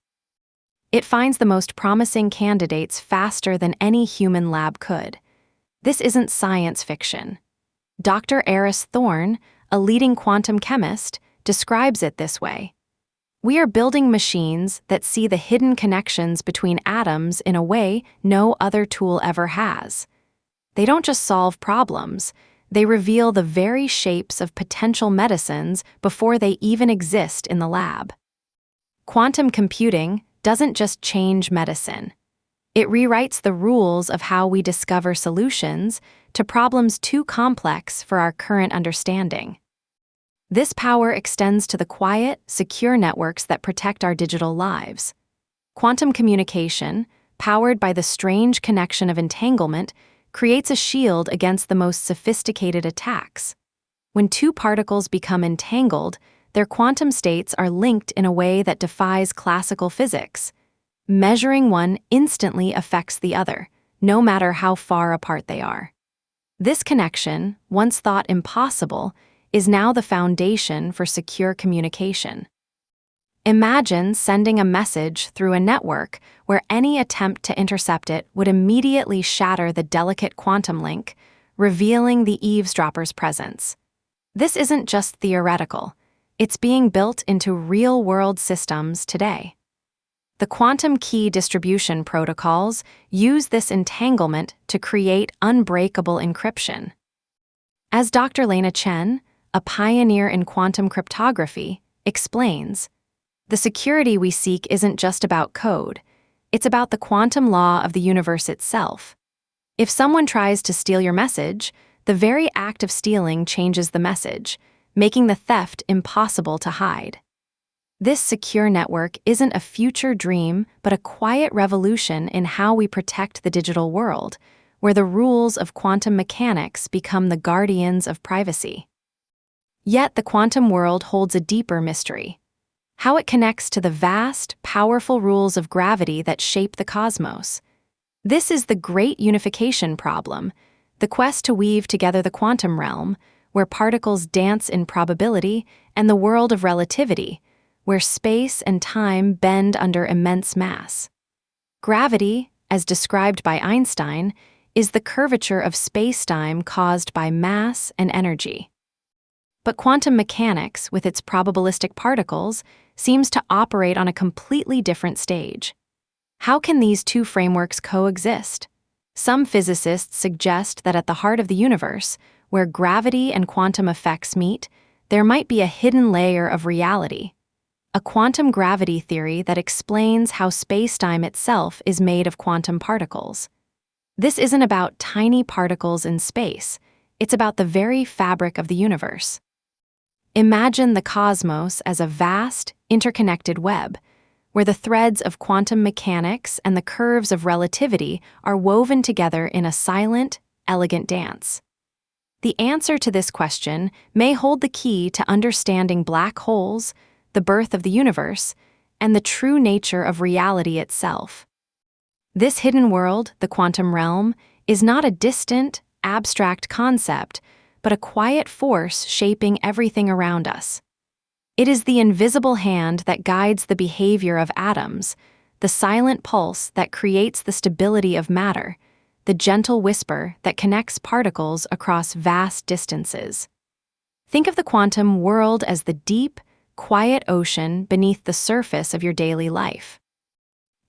It finds the most promising candidates faster than any human lab could. This isn't science fiction. Dr. Eris Thorne, a leading quantum chemist, describes it this way. We are building machines that see the hidden connections between atoms in a way no other tool ever has. They don't just solve problems, they reveal the very shapes of potential medicines before they even exist in the lab. Quantum computing doesn't just change medicine. It rewrites the rules of how we discover solutions to problems too complex for our current understanding. This power extends to the quiet, secure networks that protect our digital lives. Quantum communication, powered by the strange connection of entanglement, creates a shield against the most sophisticated attacks. When two particles become entangled, their quantum states are linked in a way that defies classical physics. Measuring one instantly affects the other, no matter how far apart they are. This connection, once thought impossible, is now the foundation for secure communication. Imagine sending a message through a network where any attempt to intercept it would immediately shatter the delicate quantum link, revealing the eavesdropper's presence. This isn't just theoretical, it's being built into real-world systems today. The quantum key distribution protocols use this entanglement to create unbreakable encryption. As Dr. Lena Chen, a pioneer in quantum cryptography, explains, the security we seek isn't just about code, it's about the quantum law of the universe itself. If someone tries to steal your message, the very act of stealing changes the message, making the theft impossible to hide. This secure network isn't a future dream, but a quiet revolution in how we protect the digital world, where the rules of quantum mechanics become the guardians of privacy. Yet the quantum world holds a deeper mystery: how it connects to the vast, powerful rules of gravity that shape the cosmos. This is the great unification problem, the quest to weave together the quantum realm, where particles dance in probability, and the world of relativity, where space and time bend under immense mass. Gravity, as described by Einstein, is the curvature of space-time caused by mass and energy. But quantum mechanics, with its probabilistic particles, seems to operate on a completely different stage. How can these two frameworks coexist? Some physicists suggest that at the heart of the universe, where gravity and quantum effects meet, there might be a hidden layer of reality, a quantum gravity theory that explains how space-time itself is made of quantum particles. This isn't about tiny particles in space, it's about the very fabric of the universe. Imagine the cosmos as a vast, interconnected web, where the threads of quantum mechanics and the curves of relativity are woven together in a silent, elegant dance. The answer to this question may hold the key to understanding black holes, the birth of the universe, and the true nature of reality itself. This hidden world, the quantum realm, is not a distant, abstract concept, but a quiet force shaping everything around us. It is the invisible hand that guides the behavior of atoms, the silent pulse that creates the stability of matter, the gentle whisper that connects particles across vast distances. Think of the quantum world as the deep, quiet ocean beneath the surface of your daily life.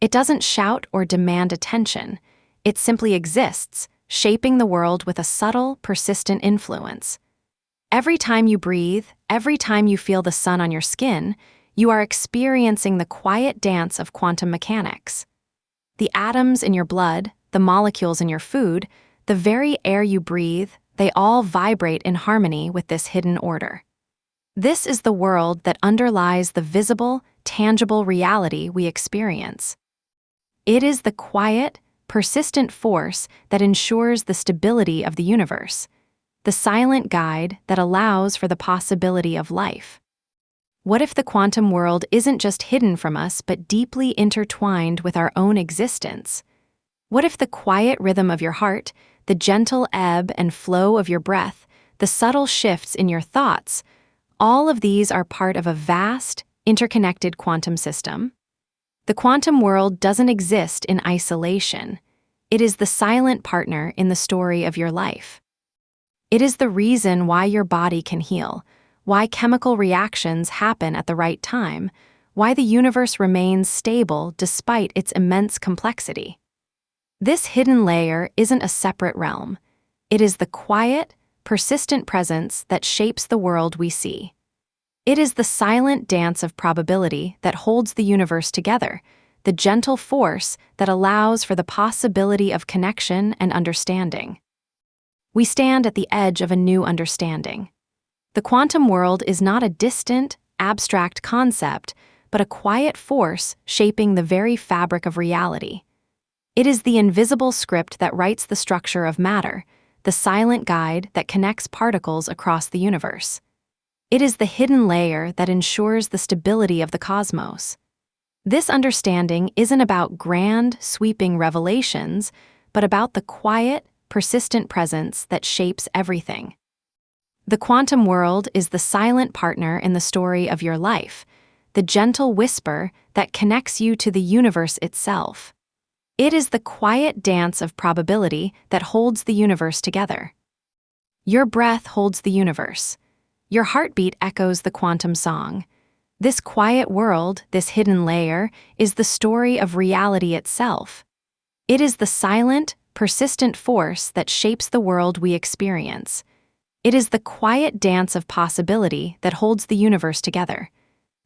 It doesn't shout or demand attention. It simply exists, shaping the world with a subtle, persistent influence. Every time you breathe, every time you feel the sun on your skin, you are experiencing the quiet dance of quantum mechanics. The atoms in your blood, the molecules in your food, the very air you breathe, they all vibrate in harmony with this hidden order. This is the world that underlies the visible, tangible reality we experience. It is the quiet, persistent force that ensures the stability of the universe, the silent guide that allows for the possibility of life. What if the quantum world isn't just hidden from us but deeply intertwined with our own existence? What if the quiet rhythm of your heart, the gentle ebb and flow of your breath, the subtle shifts in your thoughts, all of these are part of a vast, interconnected quantum system? The quantum world doesn't exist in isolation. It is the silent partner in the story of your life. It is the reason why your body can heal, why chemical reactions happen at the right time, why the universe remains stable despite its immense complexity. This hidden layer isn't a separate realm. It is the quiet, persistent presence that shapes the world we see. It is the silent dance of probability that holds the universe together, the gentle force that allows for the possibility of connection and understanding. We stand at the edge of a new understanding. The quantum world is not a distant, abstract concept, but a quiet force shaping the very fabric of reality. It is the invisible script that writes the structure of matter, the silent guide that connects particles across the universe. It is the hidden layer that ensures the stability of the cosmos. This understanding isn't about grand, sweeping revelations, but about the quiet, persistent presence that shapes everything. The quantum world is the silent partner in the story of your life, the gentle whisper that connects you to the universe itself. It is the quiet dance of probability that holds the universe together. Your breath holds the universe. Your heartbeat echoes the quantum song. This quiet world, this hidden layer, is the story of reality itself. It is the silent, persistent force that shapes the world we experience. It is the quiet dance of possibility that holds the universe together.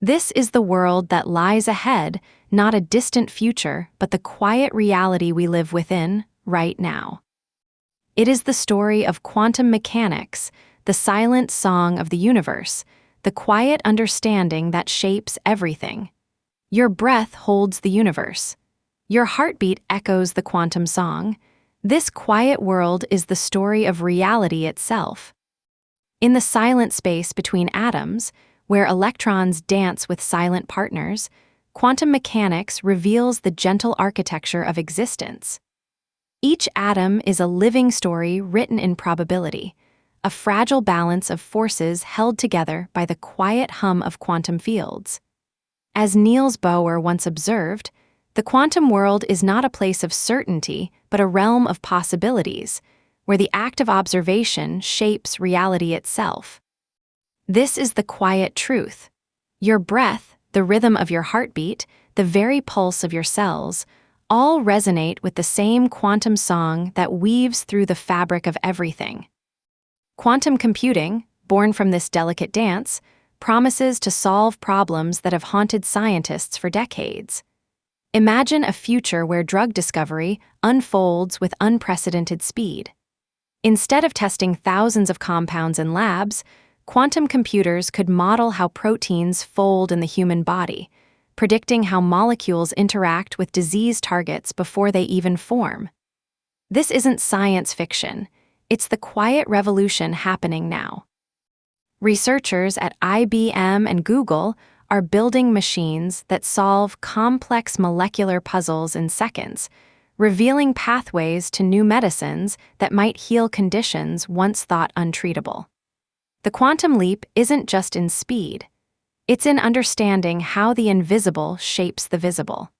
This is the world that lies ahead, not a distant future, but the quiet reality we live within right now. It is the story of quantum mechanics, the silent song of the universe, the quiet understanding that shapes everything. Your breath holds the universe. Your heartbeat echoes the quantum song. This quiet world is the story of reality itself. In the silent space between atoms, where electrons dance with silent partners, quantum mechanics reveals the gentle architecture of existence. Each atom is a living story written in probability, a fragile balance of forces held together by the quiet hum of quantum fields. As Niels Bohr once observed, the quantum world is not a place of certainty, but a realm of possibilities, where the act of observation shapes reality itself. This is the quiet truth. Your breath, the rhythm of your heartbeat, the very pulse of your cells, all resonate with the same quantum song that weaves through the fabric of everything. Quantum computing, born from this delicate dance, promises to solve problems that have haunted scientists for decades. Imagine a future where drug discovery unfolds with unprecedented speed. Instead of testing thousands of compounds in labs, quantum computers could model how proteins fold in the human body, predicting how molecules interact with disease targets before they even form. This isn't science fiction. It's the quiet revolution happening now. Researchers at IBM and Google are building machines that solve complex molecular puzzles in seconds, revealing pathways to new medicines that might heal conditions once thought untreatable. The quantum leap isn't just in speed. It's in understanding how the invisible shapes the visible.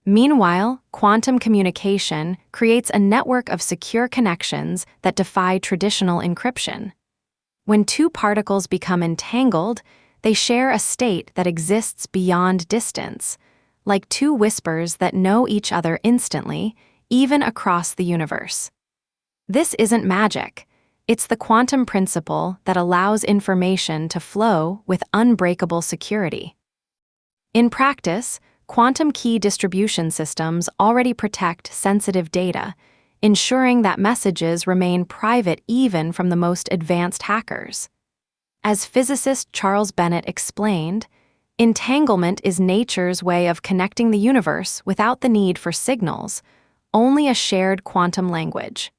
Meanwhile, quantum communication creates a network of secure connections that defy traditional encryption. When two particles become entangled, they share a state that exists beyond distance, like two whispers that know each other instantly, even across the universe. This isn't magic. It's the quantum principle that allows information to flow with unbreakable security. In practice, quantum key distribution systems already protect sensitive data, ensuring that messages remain private even from the most advanced hackers. As physicist Charles Bennett explained, entanglement is nature's way of connecting the universe without the need for signals, only a shared quantum language.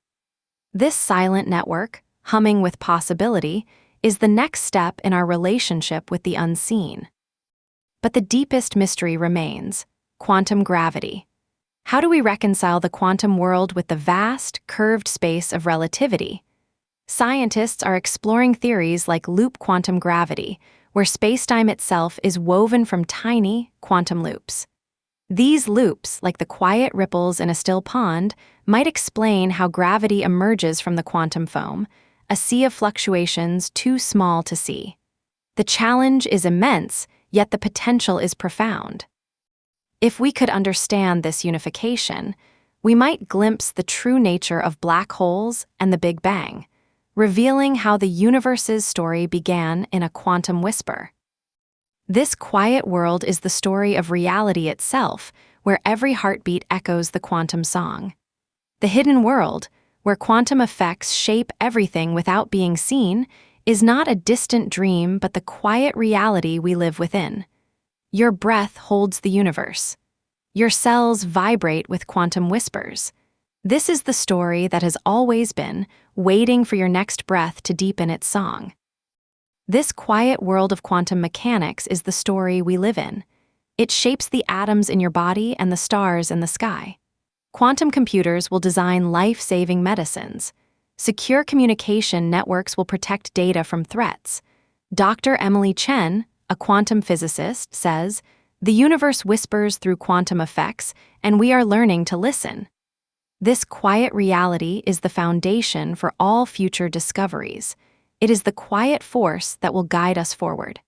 This silent network, humming with possibility, is the next step in our relationship with the unseen. But the deepest mystery remains: quantum gravity. How do we reconcile the quantum world with the vast, curved space of relativity? Scientists are exploring theories like loop quantum gravity, where spacetime itself is woven from tiny, quantum loops. These loops, like the quiet ripples in a still pond, might explain how gravity emerges from the quantum foam, a sea of fluctuations too small to see. The challenge is immense, yet the potential is profound. If we could understand this unification, we might glimpse the true nature of black holes and the Big Bang, revealing how the universe's story began in a quantum whisper. This quiet world is the story of reality itself, where every heartbeat echoes the quantum song. The hidden world, where quantum effects shape everything without being seen, is not a distant dream but the quiet reality we live within. Your breath holds the universe. Your cells vibrate with quantum whispers. This is the story that has always been, waiting for your next breath to deepen its song. This quiet world of quantum mechanics is the story we live in. It shapes the atoms in your body and the stars in the sky. Quantum computers will design life-saving medicines. Secure communication networks will protect data from threats. Dr. Emily Chen, a quantum physicist, says, "The universe whispers through quantum effects, and we are learning to listen." This quiet reality is the foundation for all future discoveries. It is the quiet force that will guide us forward.